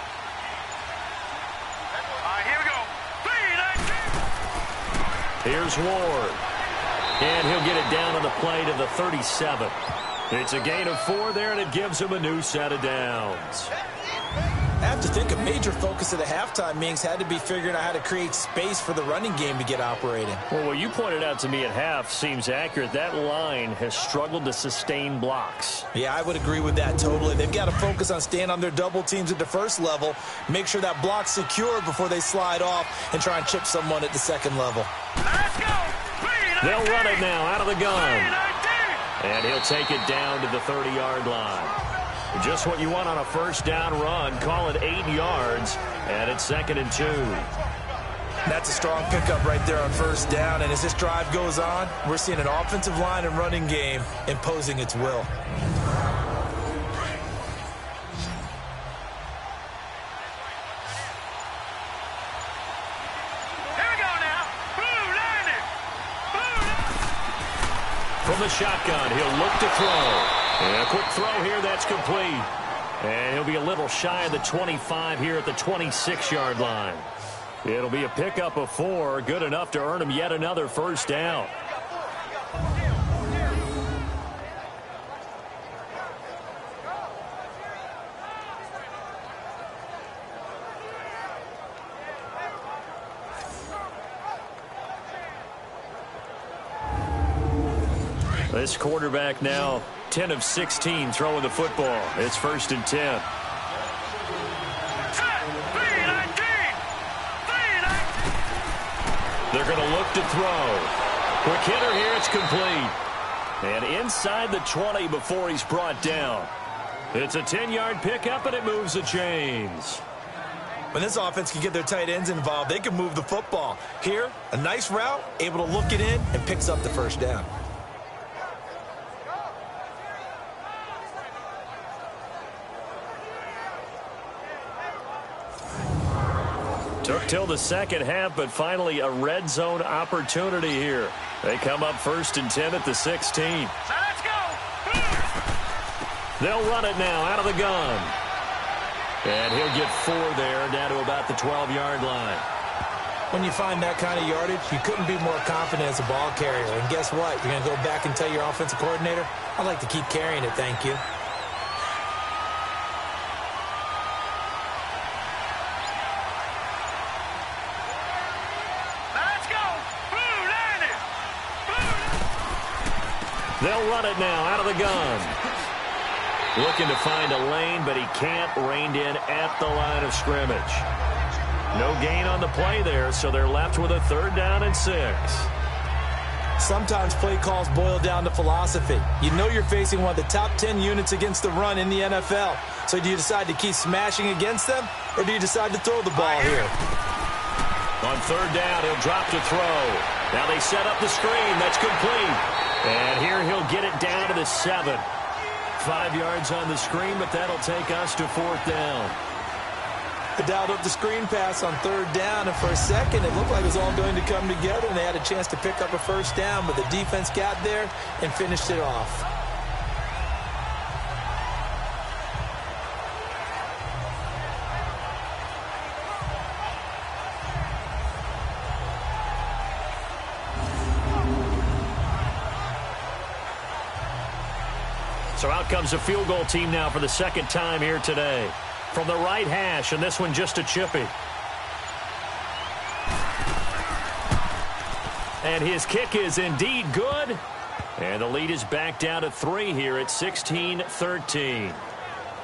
Here we go. Here's Ward. And he'll get it down on the play to the 37. It's a gain of 4 there, and it gives him a new set of downs. I have to think a major focus of the halftime meetings had to be figuring out how to create space for the running game to get operating. Well, what you pointed out to me at half seems accurate. That line has struggled to sustain blocks. Yeah, I would agree with that totally. They've got to focus on staying on their double teams at the first level, make sure that block's secure before they slide off and try and chip someone at the second level. Let's go. They'll run it now out of the gun. And he'll take it down to the 30-yard line. Just what you want on a first down run. Call it 8 yards, and it's 2nd and 2. That's a strong pickup right there on first down, and as this drive goes on, we're seeing an offensive line and running game imposing its will. From the shotgun, he'll look to throw. And a quick throw here, that's complete. And he'll be a little shy of the 25 here at the 26-yard line. It'll be a pickup of 4, good enough to earn him yet another first down. This quarterback now 10 of 16 throwing the football. It's 1st and 10. They're going to look to throw. Quick hitter here, it's complete. And inside the 20 before he's brought down. It's a 10-yard pickup, and it moves the chains. When this offense can get their tight ends involved, they can move the football. Here, a nice route, able to look it in, and picks up the first down. Took till the second half, but finally a red zone opportunity here. They come up 1st and 10 at the 16. Let's go. They'll run it now out of the gun. And he'll get 4 there, down to about the 12-yard line. When you find that kind of yardage, you couldn't be more confident as a ball carrier. And guess what? You're going to go back and tell your offensive coordinator, I'd like to keep carrying it, thank you. They'll run it now out of the gun. Looking to find a lane, but he can't. Reined in at the line of scrimmage. No gain on the play there, so they're left with a 3rd down and 6. Sometimes play calls boil down to philosophy. You know you're facing one of the top 10 units against the run in the NFL. So do you decide to keep smashing against them, or do you decide to throw the ball here? On 3rd down, he'll drop to throw. Now they set up the screen. That's complete. And here he'll get it down to the 7. 5 yards on the screen, but that'll take us to 4th down. They dialed up the screen pass on 3rd down, and for a second it looked like it was all going to come together, and they had a chance to pick up a first down, but the defense got there and finished it off. So out comes a field goal team now for the 2nd time here today. From the right hash, and this one just a chippy. And his kick is indeed good. And the lead is back down to 3 here at 16-13.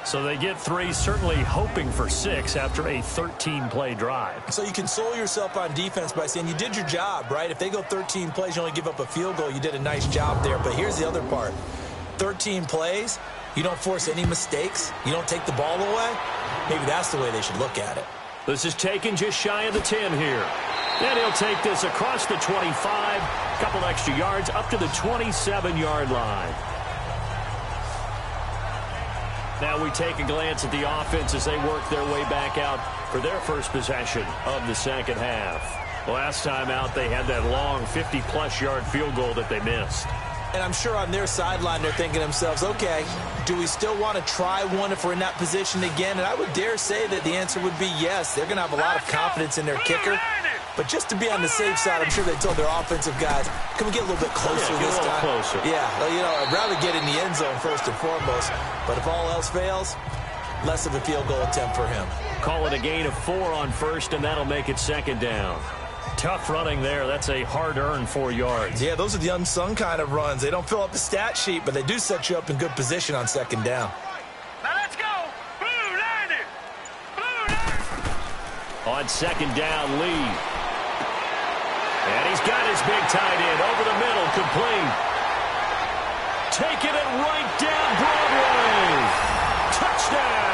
So they get 3, certainly hoping for 6 after a 13-play drive. So you console yourself on defense by saying you did your job, right? If they go 13 plays, you only give up a field goal, you did a nice job there. But here's the other part. 13 plays, you don't force any mistakes, you don't take the ball away. Maybe that's the way they should look at it. This is taken just shy of the 10 here. And he'll take this across the 25, a couple extra yards up to the 27-yard line. Now we take a glance at the offense as they work their way back out. for their first possession of the second half. Last time out, they had that long 50-plus yard field goal that they missed. And I'm sure on their sideline they're thinking to themselves, okay, do we still want to try one if we're in that position again? And I would dare say that the answer would be yes. They're going to have a lot of confidence in their kicker. But just to be on the safe side, I'm sure they told their offensive guys, can we get a little bit closer this time? Closer. Yeah, well, you know, I'd rather get in the end zone first and foremost. But if all else fails, less of a field goal attempt for him. Call it a gain of 4 on first, and that'll make it second down. Tough running there. That's a hard-earned 4 yards. Yeah, those are the unsung kind of runs. They don't fill up the stat sheet, but they do set you up in good position on second down. Now let's go. Blue Niner. On second down, Lee. And he's got his big tight end over the middle, complete. Taking it right down Broadway. Touchdown.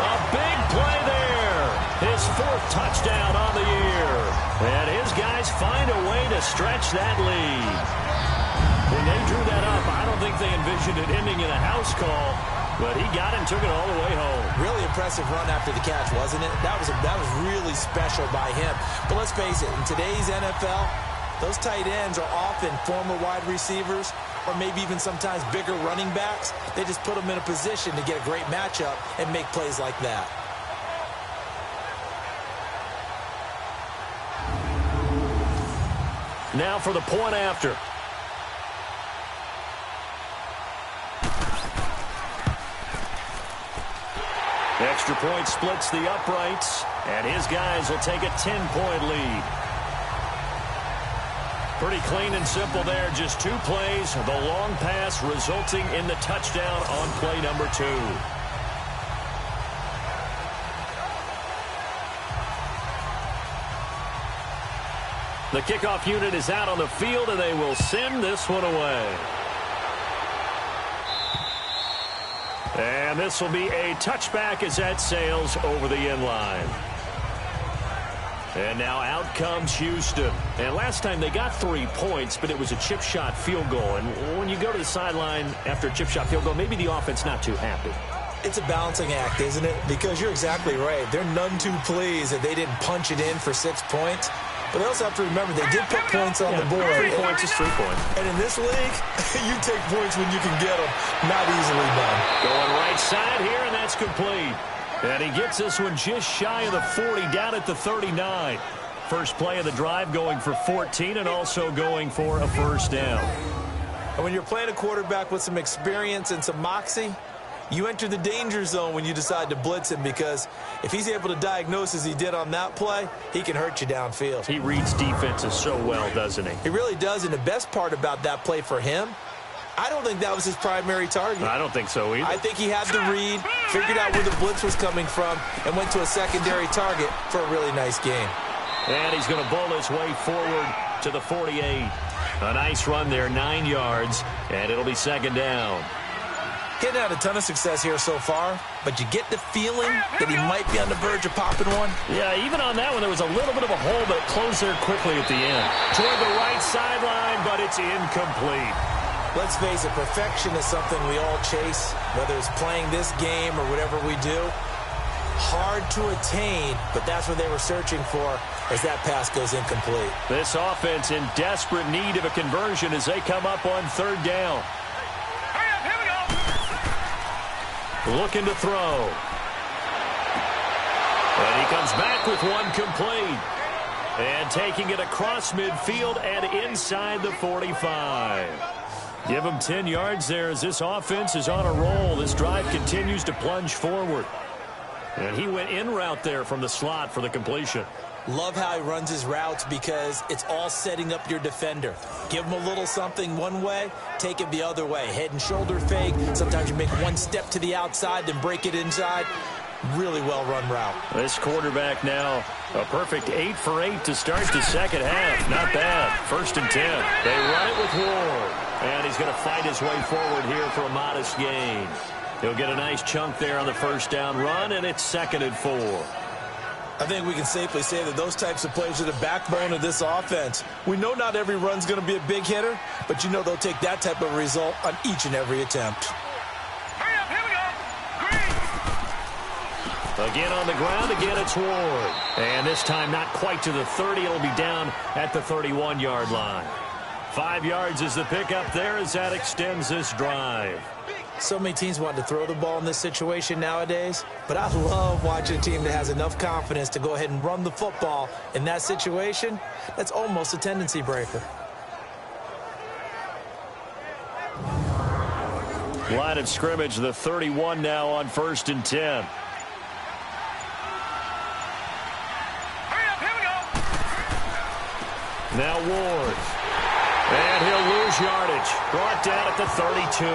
A big play there. His 4th touchdown on the year. And his guys find a way to stretch that lead. When they drew that up, I don't think they envisioned it ending in a house call. But he got it and took it all the way home. Really impressive run after the catch, wasn't it? That was really special by him. But let's face it, in today's NFL, those tight ends are often former wide receivers or maybe even sometimes bigger running backs. They just put them in a position to get a great matchup and make plays like that. Now for the point after. Extra point splits the uprights, and his guys will take a 10-point lead. Pretty clean and simple there. Just 2 plays. The long pass resulting in the touchdown on play number 2. The kickoff unit is out on the field, and they will send this one away. And this will be a touchback as that sails over the end line. And now out comes Houston. And last time they got 3 points, but it was a chip shot field goal. And when you go to the sideline after a chip shot field goal, maybe the offense not too happy. It's a balancing act, isn't it? Because you're exactly right. They're none too pleased that they didn't punch it in for 6 points. But they also have to remember they did put points on the board. 3 points is 3 points. And in this league, you take points when you can get them. Not easily done. Going right side here, and that's complete. And he gets this one just shy of the 40, down at the 39. First play of the drive going for 14 and also going for a first down. And when you're playing a quarterback with some experience and some moxie, you enter the danger zone when you decide to blitz him, because if he's able to diagnose as he did on that play, he can hurt you downfield. He reads defenses so well, doesn't he? He really does, and the best part about that play for him, I don't think that was his primary target. I don't think so either. I think he had the read, figured out where the blitz was coming from, and went to a secondary target for a really nice game. And he's going to bowl his way forward to the 48. A nice run there, 9 yards, and it'll be second down. Getting had a ton of success here so far, but you get the feeling that he might be on the verge of popping one. Yeah, even on that one, there was a little bit of a hole, but it closed there quickly at the end. Toward the right sideline, but it's incomplete. Let's face it, perfection is something we all chase, whether it's playing this game or whatever we do. Hard to attain, but that's what they were searching for as that pass goes incomplete. This offense in desperate need of a conversion as they come up on third down. Looking to throw. And he comes back with one complete. And taking it across midfield and inside the 45. Give him 10 yards there as this offense is on a roll. This drive continues to plunge forward. And he went in route there from the slot for the completion. Love how he runs his routes because it's all setting up your defender. Give him a little something one way, take it the other way. Head and shoulder fake. Sometimes you make one step to the outside, then break it inside. Really well-run route. This quarterback now a perfect 8 for 8 to start the second half. Not bad. 1st and 10. They run it with Ward. And he's going to fight his way forward here for a modest gain. He'll get a nice chunk there on the first down run, and it's 2nd and 4. I think we can safely say that those types of plays are the backbone of this offense. We know not every run's going to be a big hitter, but you know they'll take that type of result on each and every attempt. Hurry up, here we go. Green. Again on the ground, again it's Ward. And this time not quite to the 30. It'll be down at the 31-yard line. 5 yards is the pickup there as that extends this drive. So many teams want to throw the ball in this situation nowadays, but I love watching a team that has enough confidence to go ahead and run the football in that situation. That's almost a tendency breaker. Line of scrimmage, the 31 now on 1st and 10. Now Ward. And he'll lose yardage. Brought down at the 32.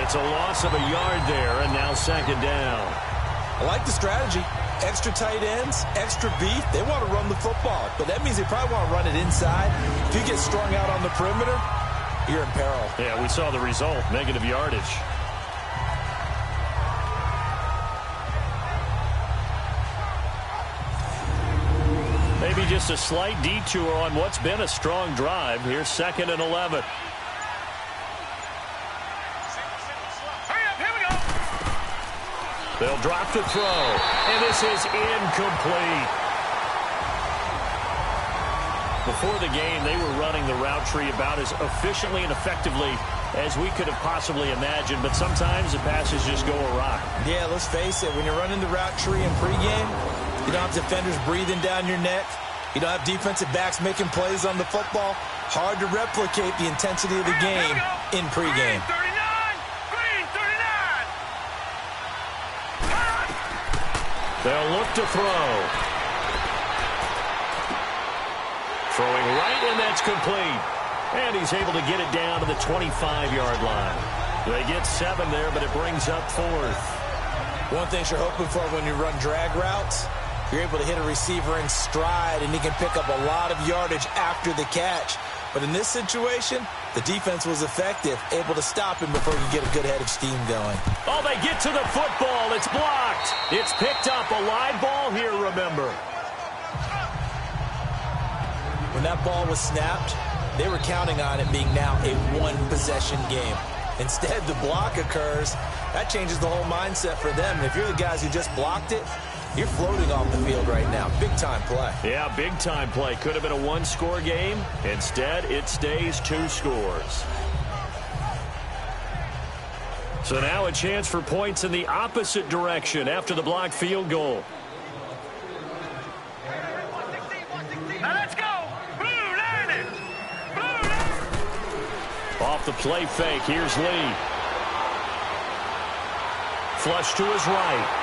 It's a loss of a yard there, and now 2nd down. I like the strategy. Extra tight ends, extra beef. They want to run the football, but that means they probably want to run it inside. If you get strung out on the perimeter, you're in peril. Yeah, we saw the result, negative yardage. Maybe just a slight detour on what's been a strong drive. Here's 2nd and 11. They'll drop the throw, and this is incomplete. Before the game, they were running the route tree about as efficiently and effectively as we could have possibly imagined, but sometimes the passes just go awry. Yeah, let's face it, when you're running the route tree in pregame, you don't have defenders breathing down your neck. You don't have defensive backs making plays on the football. Hard to replicate the intensity of the game in pregame. They'll look to throw. Throwing right, and that's complete. And he's able to get it down to the 25-yard line. They get 7 there, but it brings up 4th. One thing you're hoping for when you run drag routes, you're able to hit a receiver in stride, and he can pick up a lot of yardage after the catch. But in this situation, the defense was effective, able to stop him before you get a good head of steam going. Oh, they get to the football. It's blocked. It's picked up. A live ball here, remember. When that ball was snapped, they were counting on it being now a one-possession game. Instead, the block occurs. That changes the whole mindset for them. And if you're the guys who just blocked it, you're floating off the field right now. Big-time play. Yeah, big-time play. Could have been a one-score game. Instead, it stays 2 scores. So now a chance for points in the opposite direction after the blocked field goal. Now let's go. Blue Niners. Blue Niners. Off the play fake, here's Lee. Flush to his right.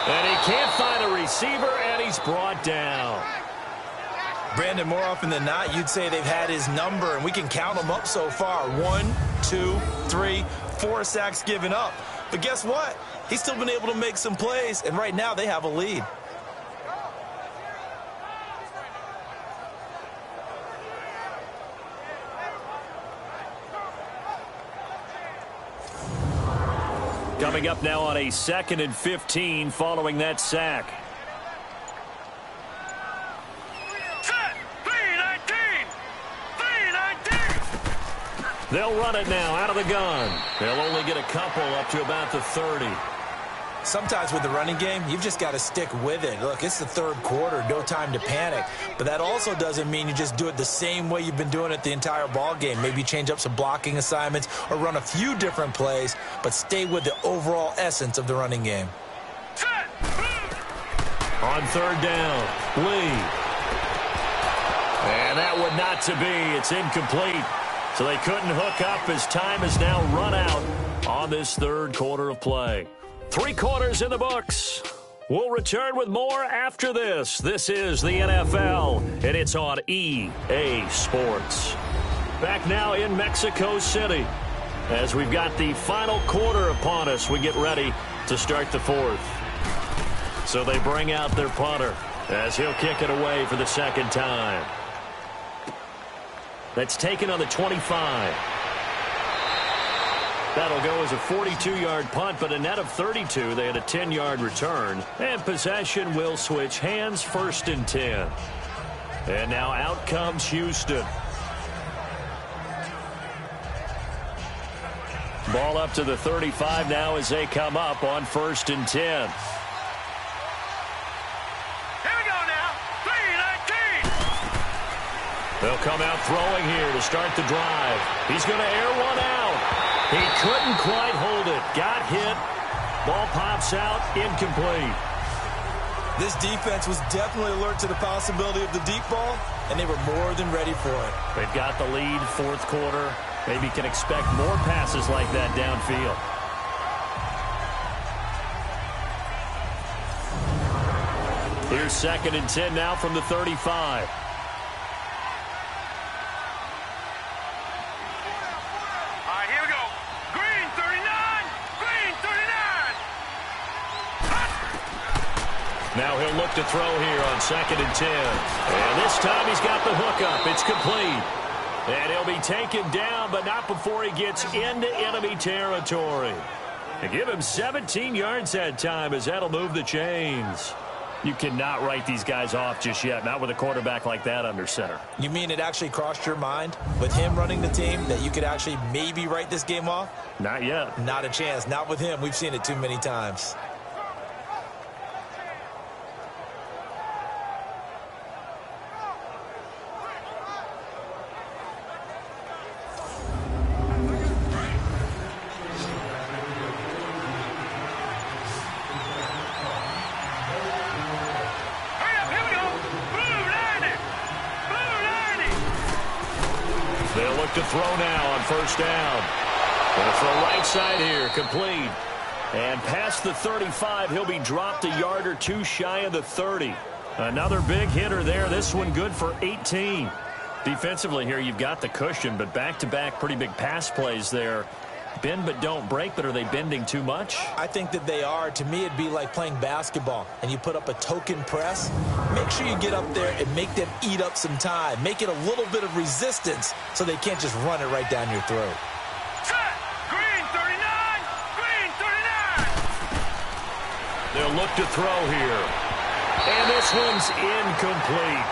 And he can't find a receiver, and he's brought down. Brandon, more often than not, you'd say they've had his number, and we can count them up so far. 1, 2, 3, 4 sacks given up. But guess what? He's still been able to make some plays, and right now they have a lead. Coming up now on a 2nd and 15 following that sack. Set. 3-19. 3-19. They'll run it now out of the gun. They'll only get a couple up to about the 30. Sometimes with the running game, you've just got to stick with it. Look, it's the 3rd quarter, no time to panic. But that also doesn't mean you just do it the same way you've been doing it the entire ball game. Maybe change up some blocking assignments or run a few different plays, but stay with the overall essence of the running game. On 3rd down, Lee. And that would not to be. It's incomplete. So they couldn't hook up as time is now run out on this 3rd quarter of play. 3 quarters in the books. We'll return with more after this. This is the NFL, and it's on EA Sports. Back now in Mexico City. As we've got the final quarter upon us, we get ready to start the 4th. So they bring out their punter as he'll kick it away for the 2nd time. That's taken on the 25. That'll go as a 42-yard punt, but a net of 32. They had a 10-yard return. And possession will switch hands, 1st and 10. And now out comes Houston. Ball up to the 35 now as they come up on 1st and 10. He'll come out throwing here to start the drive. He's going to air one out. He couldn't quite hold it. Got hit. Ball pops out. Incomplete. This defense was definitely alert to the possibility of the deep ball, and they were more than ready for it. They've got the lead, fourth quarter. Maybe can expect more passes like that downfield. Here's 2nd and 10 now from the 35. Now he'll look to throw here on 2nd and 10. And this time he's got the hook up. It's complete. And he'll be taken down, but not before he gets into enemy territory. And give him 17 yards that time, as that'll move the chains. You cannot write these guys off just yet, not with a quarterback like that under center. You mean it actually crossed your mind with him running the team that you could actually maybe write this game off? Not yet. Not a chance. Not with him. We've seen it too many times. To throw now on 1st down. Going to throw right side here, complete. And past the 35, he'll be dropped a yard or two shy of the 30. Another big hitter there. This one good for 18. Defensively here, you've got the cushion, but back-to-back pretty big pass plays there. Bend but don't break, but are they bending too much? I think that they are. To me, it'd be like playing basketball, and you put up a token press. Make sure you get up there and make them eat up some time. Make it a little bit of resistance so they can't just run it right down your throat. Set! Green 39! Green 39! They'll look to throw here. And this one's incomplete.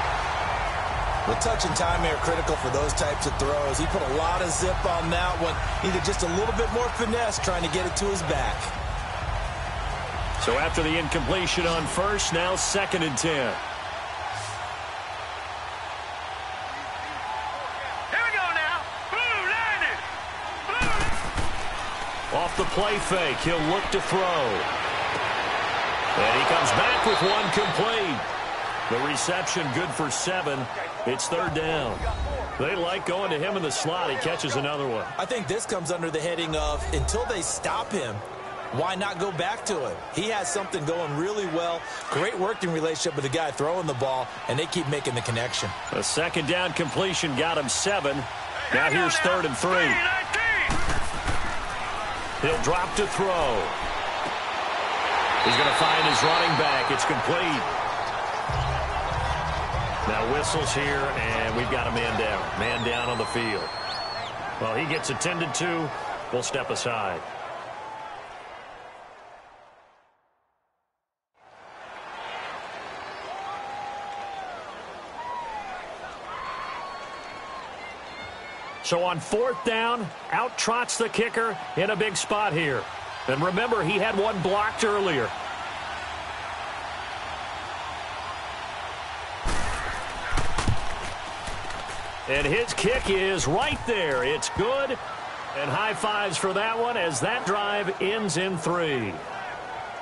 The touch and timing are critical for those types of throws. He put a lot of zip on that one. Needed just a little bit more finesse trying to get it to his back. So after the incompletion on 1st, now 2nd and 10. Here we go now. Blue landed. Blue. Off the play fake, he'll look to throw. And he comes back with one complete. The reception good for 7. It's 3rd down. They like going to him in the slot. He catches another one. I think this comes under the heading of until they stop him, why not go back to it? He has something going really well. Great working relationship with the guy throwing the ball, and they keep making the connection. A 2nd down completion got him 7. Now here's 3rd and 3. He'll drop to throw. He's going to find his running back. It's complete. Now whistles here, and we've got a man down. Man down on the field. Well, he gets attended to. We'll step aside. So on 4th down, out trots the kicker in a big spot here. And remember, he had one blocked earlier. And his kick is right there. It's good. And high fives for that one as that drive ends in 3.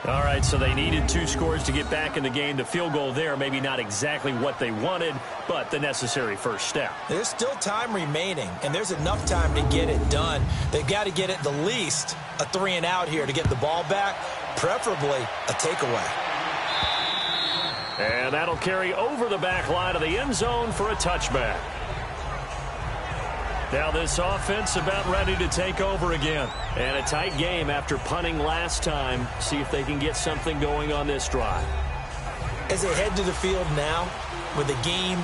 All right, so they needed 2 scores to get back in the game. The field goal there, maybe not exactly what they wanted, but the necessary first step. There's still time remaining, and there's enough time to get it done. They've got to get at the least a 3 and out here to get the ball back, preferably a takeaway. And that'll carry over the back line of the end zone for a touchback. Now this offense about ready to take over again. And a tight game after punting last time. See if they can get something going on this drive. As they head to the field now, with the game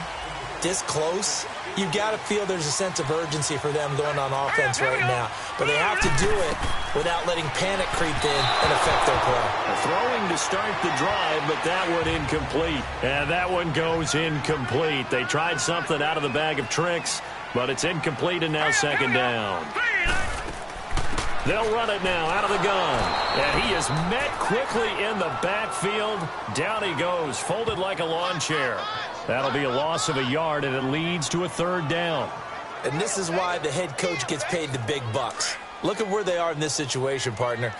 this close, you've got to feel there's a sense of urgency for them going on offense right now. But they have to do it without letting panic creep in and affect their play. Throwing to start the drive, but that one incomplete. And that one goes incomplete. They tried something out of the bag of tricks, but it's incomplete and now 2nd down. They'll run it now out of the gun. And he is met quickly in the backfield. Down he goes, folded like a lawn chair. That'll be a loss of a yard, and it leads to a 3rd down. And this is why the head coach gets paid the big bucks. Look at where they are in this situation, partner.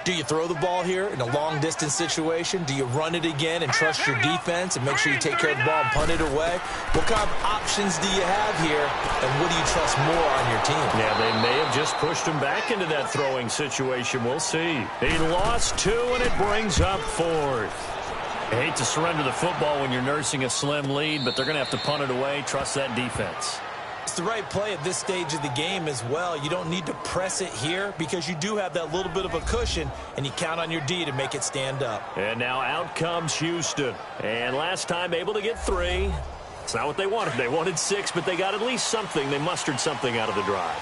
Do you throw the ball here in a long-distance situation? Do you run it again and trust your defense and make sure you take care of the ball and punt it away? What kind of options do you have here, and what do you trust more on your team? Yeah, they may have just pushed him back into that throwing situation. We'll see. He lost 2, and it brings up 4th. I hate to surrender the football when you're nursing a slim lead, but they're going to have to punt it away. Trust that defense. It's the right play at this stage of the game as well. You don't need to press it here because you do have that little bit of a cushion, and you count on your D to make it stand up. And now out comes Houston. And last time able to get 3. It's not what they wanted. They wanted 6, but they got at least something. They mustered something out of the drive.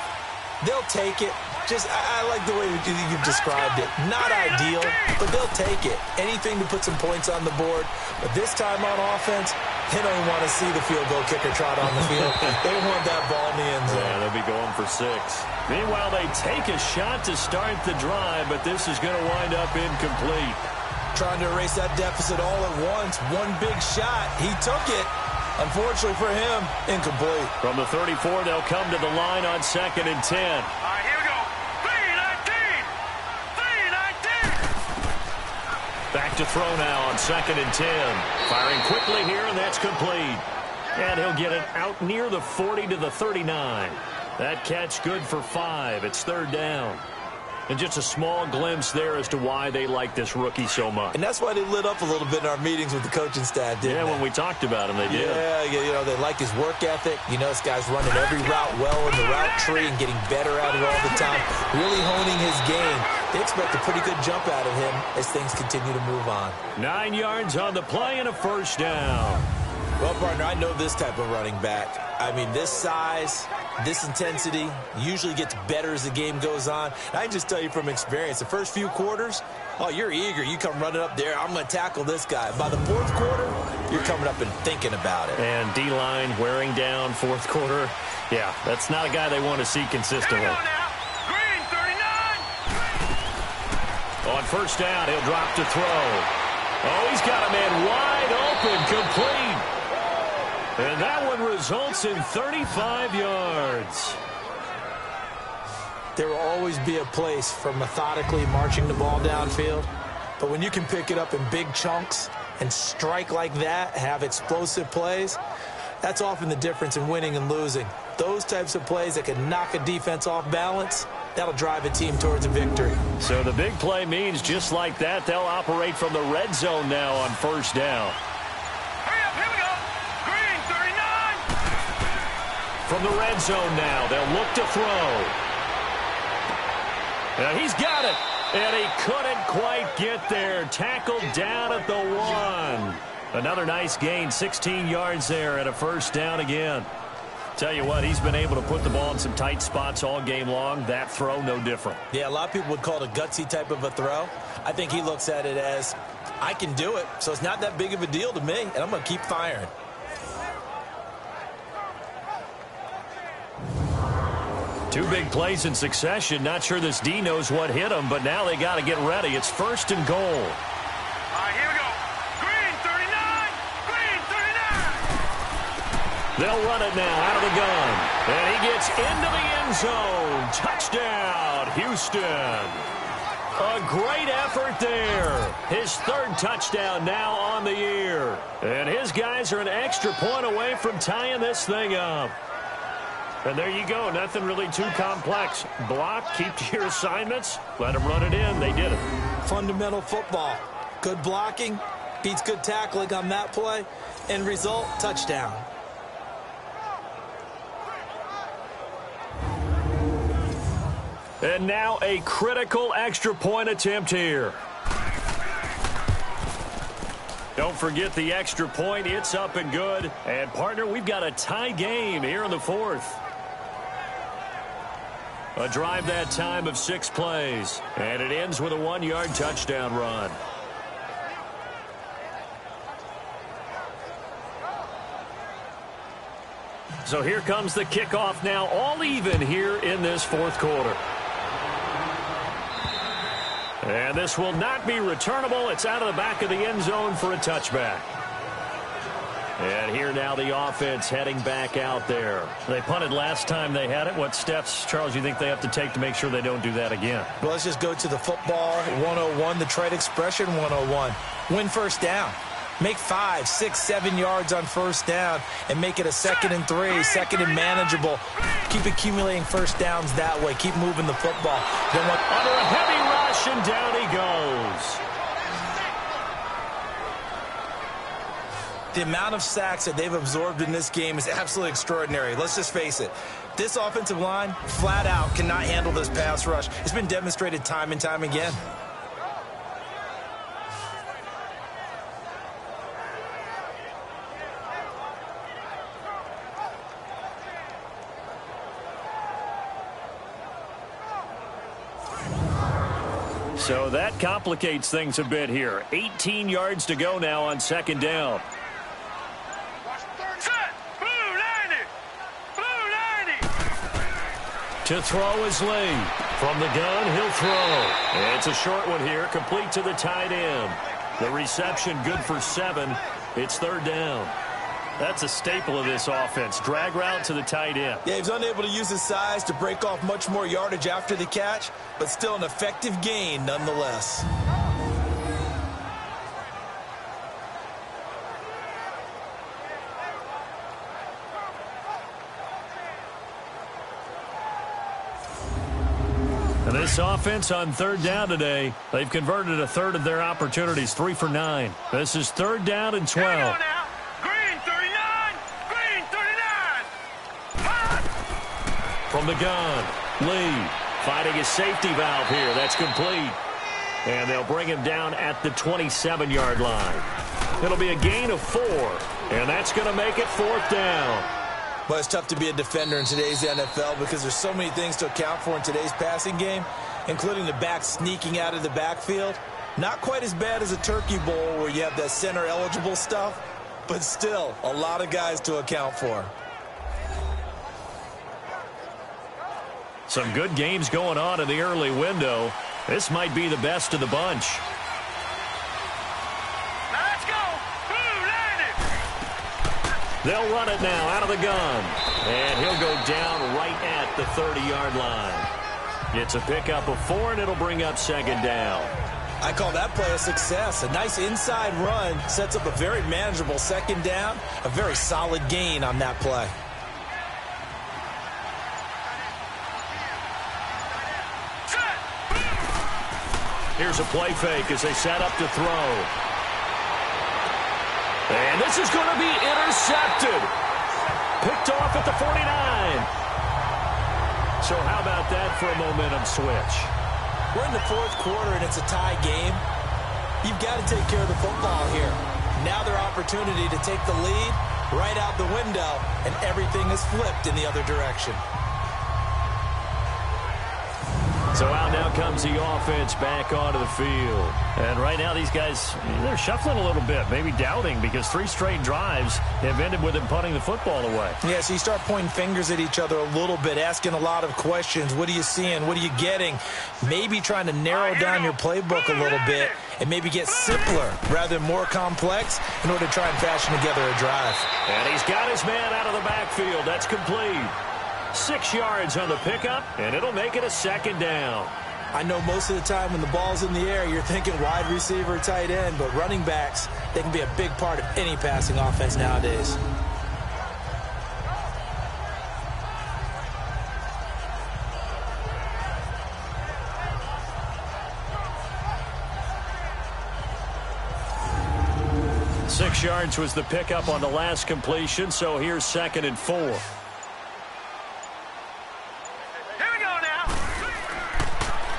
They'll take it. I like the way you've described it. Not ideal, but they'll take it. Anything to put some points on the board. But this time on offense, they don't want to see the field goal kicker trot on the field. They want that ball in the end zone. Yeah, they'll be going for 6. Meanwhile, they take a shot to start the drive, but this is going to wind up incomplete. Trying to erase that deficit all at once. One big shot. He took it. Unfortunately for him, incomplete. From the 34, they'll come to the line on 2nd and 10. All right, here we go. 3-19. 3-19. Back to throw now on 2nd and 10. Firing quickly here, and that's complete. And he'll get it out near the 40 to the 39. That catch good for 5. It's 3rd down. And just a small glimpse there as to why they like this rookie so much. And that's why they lit up a little bit in our meetings with the coaching staff, didn't they? When we talked about him, they did. Yeah, you know, they like his work ethic. You know, this guy's running every route well in the route tree and getting better at it all the time, really honing his game. They expect a pretty good jump out of him as things continue to move on. 9 yards on the play and a 1st down. Well, partner, I know this type of running back. I mean, this size, this intensity usually gets better as the game goes on. And I can just tell you from experience, the first few quarters, oh, you're eager. You come running up there, I'm going to tackle this guy. By the 4th quarter, you're coming up and thinking about it. And D-line wearing down 4th quarter. Yeah, that's not a guy they want to see consistently. Green, 39. On 1st down, he'll drop to throw. Oh, he's got a man wide open, complete. And that one results in 35 yards. There will always be a place for methodically marching the ball downfield. But when you can pick it up in big chunks and strike like that, have explosive plays, that's often the difference in winning and losing. Those types of plays that can knock a defense off balance, that'll drive a team towards a victory. So the big play means just like that, they'll operate from the red zone now on 1st down. Hurry up, here we go. Green, 39. From the red zone now, they'll look to throw. Now he's got it, and he couldn't quite get there. Tackled down at the 1. Another nice gain, 16 yards there, and a 1st down again. Tell you what, he's been able to put the ball in some tight spots all game long. That throw, no different. Yeah, a lot of people would call it a gutsy type of a throw. I think he looks at it as, I can do it, so it's not that big of a deal to me, and I'm going to keep firing. Two big plays in succession. Not sure this D knows what hit him, but now they got to get ready. It's 1st and goal. All right, here we go. Green, 39. Green, 39. They'll run it now out of the gun. And he gets into the end zone. Touchdown, Houston. A great effort there. His 3rd touchdown now on the year. And his guys are an extra point away from tying this thing up. And there you go. Nothing really too complex. Block, keep to your assignments, let them run it in. They did it. Fundamental football. Good blocking beats good tackling on that play. End result, touchdown. And now a critical extra point attempt here. Don't forget the extra point. It's up and good. And, partner, we've got a tie game here in the 4th. A drive that time of 6 plays. And it ends with a 1-yard touchdown run. So here comes the kickoff now, all even here in this 4th quarter. And this will not be returnable. It's out of the back of the end zone for a touchback. And here now the offense heading back out there. They punted last time they had it. What steps, Charles, you think they have to take to make sure they don't do that again? Well, let's just go to the football 101, the trade expression 101. Win first down. Make 5, 6, 7 yards on first down and make it a 2nd and 3, 2nd and manageable. Keep accumulating first downs that way. Keep moving the football. Under a heavy rush, and down he goes. The amount of sacks that they've absorbed in this game is absolutely extraordinary. Let's just face it. This offensive line, flat out, cannot handle this pass rush. It's been demonstrated time and time again. So that complicates things a bit here. 18 yards to go now on 2nd down. To throw is Lee. From the gun, he'll throw. It's a short one here, complete to the tight end. The reception good for 7. It's 3rd down. That's a staple of this offense. Drag route to the tight end. Yeah, he's unable to use his size to break off much more yardage after the catch, but still an effective gain nonetheless. And this offense on 3rd down today, they've converted a third of their opportunities, 3 for 9. This is 3rd down and 12. From the gun, Lee finding his safety valve here. That's complete. And they'll bring him down at the 27-yard line. It'll be a gain of 4, and that's going to make it 4th down. But it's tough to be a defender in today's NFL because there's so many things to account for in today's passing game, including the back sneaking out of the backfield. Not quite as bad as a turkey bowl where you have that center-eligible stuff, but still a lot of guys to account for. Some good games going on in the early window. This might be the best of the bunch. Let's go! They'll run it now out of the gun. And he'll go down right at the 30-yard line. It's a pickup of 4, and it'll bring up 2nd down. I call that play a success. A nice inside run sets up a very manageable 2nd down. A very solid gain on that play. Here's a play fake as they set up to throw. And this is going to be intercepted. Picked off at the 49. So how about that for a momentum switch? We're in the 4th quarter and it's a tie game. You've got to take care of the football here. Now their opportunity to take the lead right out the window, and everything is flipped in the other direction. So out now comes the offense back onto the field. And right now these guys, they're shuffling a little bit, maybe doubting, because 3 straight drives have ended with them punting the football away. Yeah, so you start pointing fingers at each other a little bit, asking a lot of questions. What are you seeing? What are you getting? Maybe trying to narrow down your playbook a little bit and maybe get simpler rather than more complex in order to try and fashion together a drive. And he's got his man out of the backfield. That's complete. 6 yards on the pickup, and it'll make it a 2nd down. I know most of the time when the ball's in the air, you're thinking wide receiver, tight end, but running backs, they can be a big part of any passing offense nowadays. Six yards was the pickup on the last completion, so here's 2nd and 4.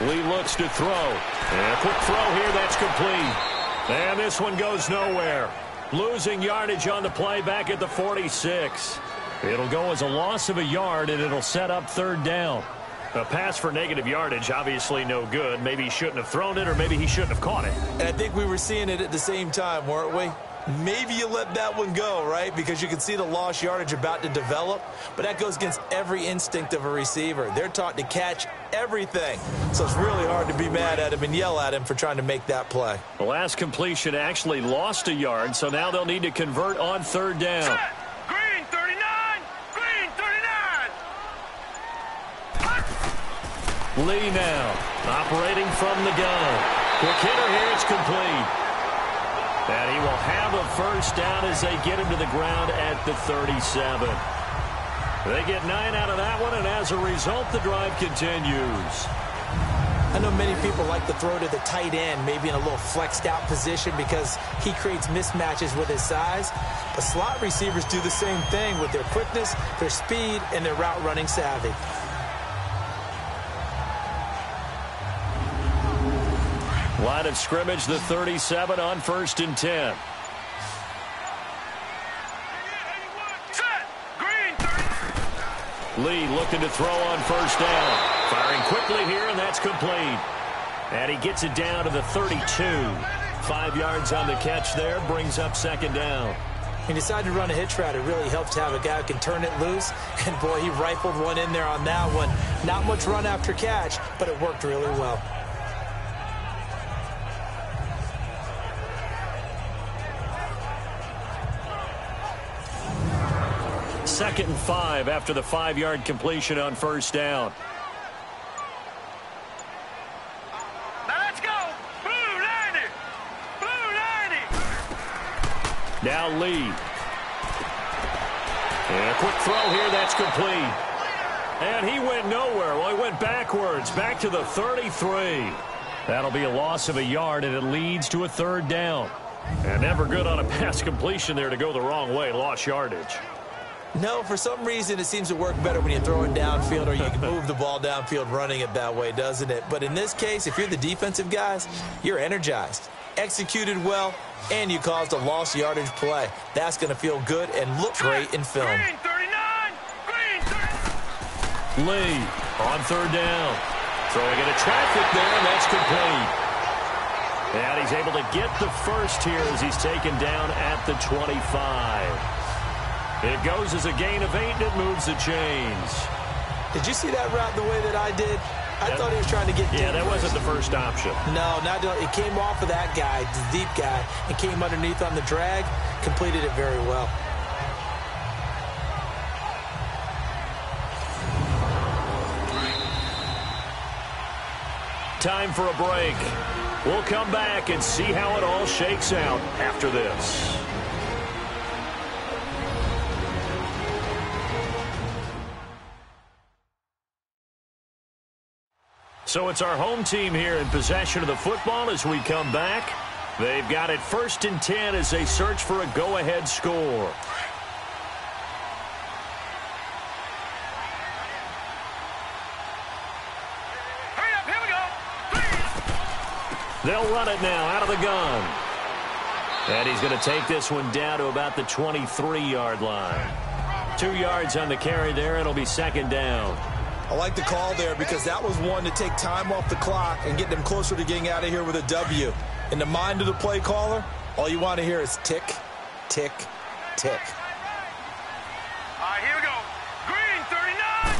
Lee looks to throw. And a quick throw here, that's complete. And this one goes nowhere. Losing yardage on the play back at the 46. It'll go as a loss of a yard, and it'll set up 3rd down. A pass for negative yardage, obviously no good. Maybe he shouldn't have thrown it, or maybe he shouldn't have caught it. And I think we were seeing it at the same time, weren't we? maybe you let that one go, right? Because you can see the lost yardage about to develop, but that goes against every instinct of a receiver. They're taught to catch everything, so it's really hard to be mad at him and yell at him for trying to make that play. The last completion actually lost a yard, so now they'll need to convert on third down. Set. Green 39. Green 39. Lee now operating from the gun. Quick hitter here, it's complete. And he will have a first down as they get him to the ground at the 37. They get 9 out of that one, and as a result, the drive continues. I know many people like to throw to the tight end, maybe in a little flexed out position because he creates mismatches with his size. But slot receivers do the same thing with their quickness, their speed, and their route running savvy. Line of scrimmage, the 37 on 1st and 10. Set. Green 30. Lee looking to throw on first down. Firing quickly here, and that's complete. And he gets it down to the 32. 5 yards on the catch there, brings up second down. He decided to run a hitch route. It really helps to have a guy who can turn it loose. And, boy, he rifled one in there on that one. Not much run after catch, but it worked really well. Second and 5 after the 5-yard completion on first down. Now let's go. Blue 90. Blue 90. Now Lee. And a quick throw here, that's complete. And he went nowhere. Well, he went backwards, back to the 33. That'll be a loss of a yard, and it leads to a third down. And never good on a pass completion there to go the wrong way, lost yardage. No, for some reason it seems to work better when you throw it downfield or you can move the ball downfield running it that way, doesn't it? But in this case, if you're the defensive guys, you're energized, executed well, and you caused a lost yardage play. That's going to feel good and look great in film. Green 39. Green 30. Lee on third down. Throwing into traffic there, and that's complete. And he's able to get the first here as he's taken down at the 25. It goes as a gain of 8, and it moves the chains. Did you see that route the way that I did? I thought he was trying to get deep. Yeah, that wasn't the first option. No, not it came off of that guy, the deep guy, and came underneath on the drag. Completed it very well. Time for a break. We'll come back and see how it all shakes out after this. So it's our home team here in possession of the football as we come back. They've got it 1st and 10 as they search for a go-ahead score. Hurry up, here we go. They'll run it now out of the gun. And he's going to take this one down to about the 23-yard line. 2 yards on the carry there. It'll be second down. I like the call there because that was one to take time off the clock and get them closer to getting out of here with a W. In the mind of the play caller, all you want to hear is tick, tick, tick. All right, here we go. Green 39.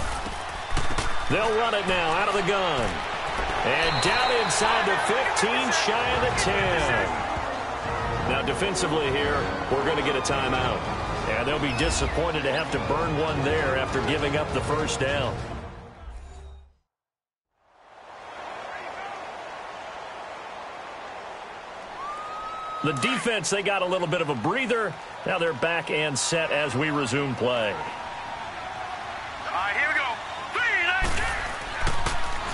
They'll run it now out of the gun. And down inside the 15, shy of the 10. Now defensively here, we're going to get a timeout. And they'll be disappointed to have to burn one there after giving up the first down. The defense, they got a little bit of a breather. Now they're back and set as we resume play. All right, here we go.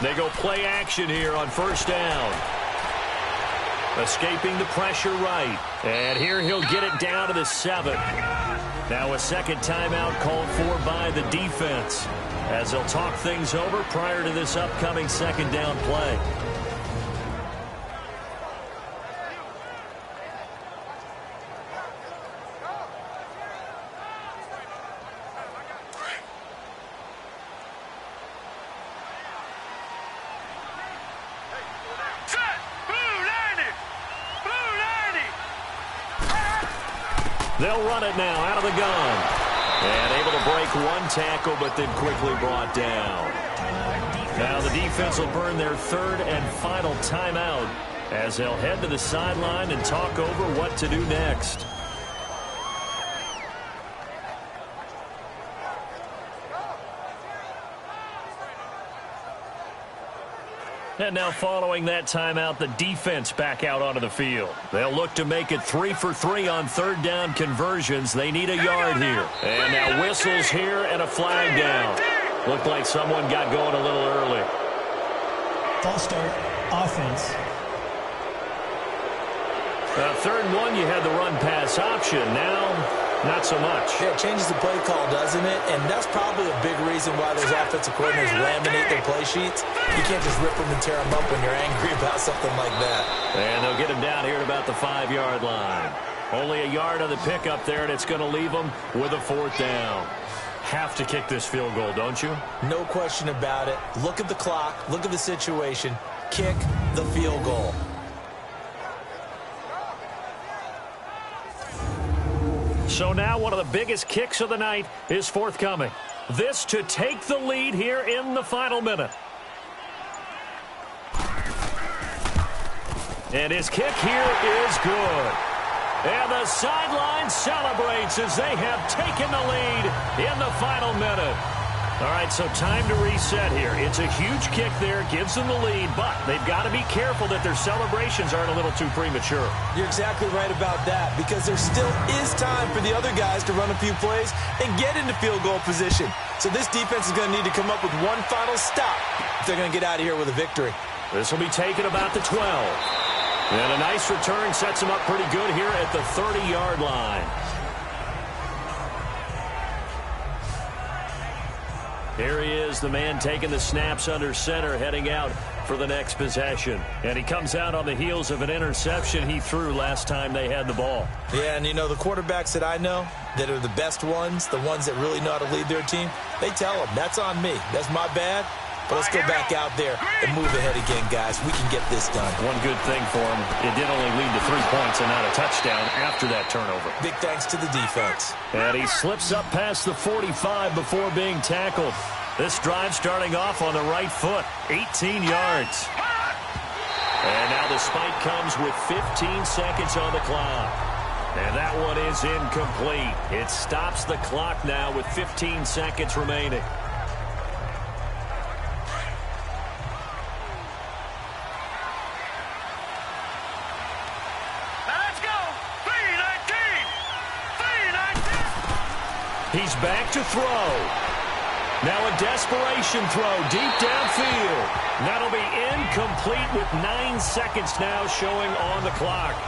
They go play action here on first down. Escaping the pressure right. And here he'll get it down to the 7. Now a second timeout called for by the defense as they'll talk things over prior to this upcoming second down play. They'll run it now out of the gun. And able to break one tackle, but then quickly brought down. Now the defense will burn their third and final timeout as they'll head to the sideline and talk over what to do next. And now following that timeout, the defense back out onto the field. They'll look to make it 3 for 3 on third down conversions. They need a yard here. And now whistles here and a flag down. Looked like someone got going a little early. False start, offense. Third and 1, you had the run-pass option. Now, not so much. Yeah, it changes the play call, doesn't it? And that's probably a big reason why those offensive coordinators laminate their play sheets. You can't just rip them and tear them up when you're angry about something like that. And they'll get him down here at about the 5-yard line. Only a yard on the pickup there, and it's going to leave them with a 4th down. Have to kick this field goal, don't you? No question about it. Look at the clock. Look at the situation. Kick the field goal. So now one of the biggest kicks of the night is forthcoming. This to take the lead here in the final minute. And his kick here is good. And the sideline celebrates as they have taken the lead in the final minute. All right, so time to reset here. It's a huge kick there, gives them the lead, but they've got to be careful that their celebrations aren't a little too premature. You're exactly right about that, because there still is time for the other guys to run a few plays and get into field goal position. So this defense is going to need to come up with one final stop if they're going to get out of here with a victory. This will be taken about the 12. And a nice return sets them up pretty good here at the 30-yard line. Here he is, the man taking the snaps under center, heading out for the next possession. And he comes out on the heels of an interception he threw last time they had the ball. Yeah, and you know, the quarterbacks that I know that are the best ones, the ones that really know how to lead their team, they tell them, that's on me. That's my bad. But let's go back out there and move ahead again, guys. We can get this done. One good thing for him, it did only lead to 3 points and not a touchdown after that turnover. Big thanks to the defense. And he slips up past the 45 before being tackled. This drive starting off on the right foot, 18 yards. And now the spike comes with 15 seconds on the clock. And that one is incomplete. It stops the clock now with 15 seconds remaining. He's back to throw. Now a desperation throw deep downfield. That'll be incomplete with 9 seconds now showing on the clock.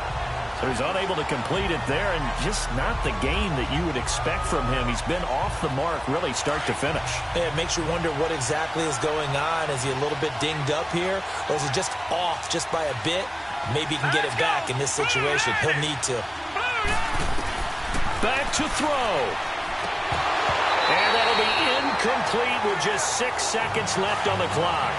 So he's unable to complete it there, and just not the game that you would expect from him. He's been off the mark really start to finish. Yeah, it makes you wonder what exactly is going on. Is he a little bit dinged up here, or is it just off just by a bit? Maybe he can get it back in this situation. He'll need to. Back to throw. And that'll be incomplete with just 6 seconds left on the clock.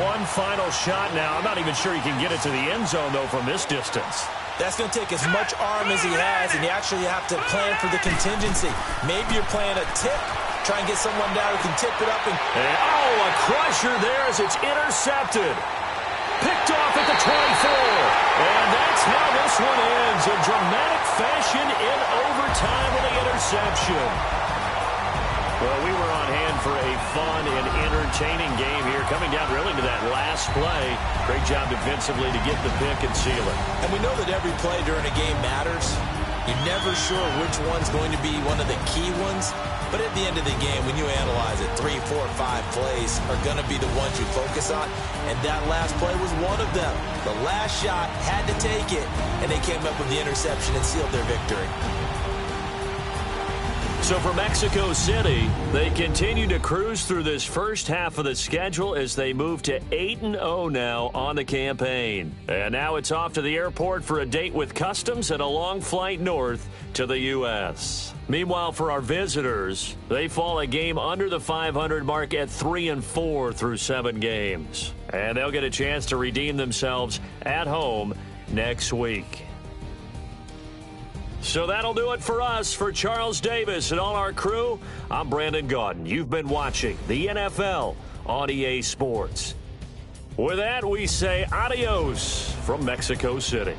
One final shot now. I'm not even sure he can get it to the end zone, though, from this distance. That's going to take as much arm as he has, and you actually have to plan for the contingency. Maybe you're playing a tip. Try and get someone down who can tip it up. And a crusher there as it's intercepted. Picked off at the 24. And that's how this one ends. In dramatic fashion in overtime with the interception. Well, we were on hand for a fun and entertaining game here, coming down really to that last play. Great job defensively to get the pick and seal it. And we know that every play during a game matters. You're never sure which one's going to be one of the key ones. But at the end of the game, when you analyze it, 3, 4, 5 plays are going to be the ones you focus on. And that last play was one of them. The last shot had to take it, and they came up with the interception and sealed their victory. So for Mexico City, they continue to cruise through this first half of the schedule as they move to 8-0 now on the campaign. And now it's off to the airport for a date with customs and a long flight north to the U.S. Meanwhile, for our visitors, they fall a game under the 500 mark at 3-4 through 7 games. And they'll get a chance to redeem themselves at home next week. So that'll do it for us. For Charles Davis and all our crew, I'm Brandon Gaudin. You've been watching the NFL on EA Sports. With that, we say adios from Mexico City.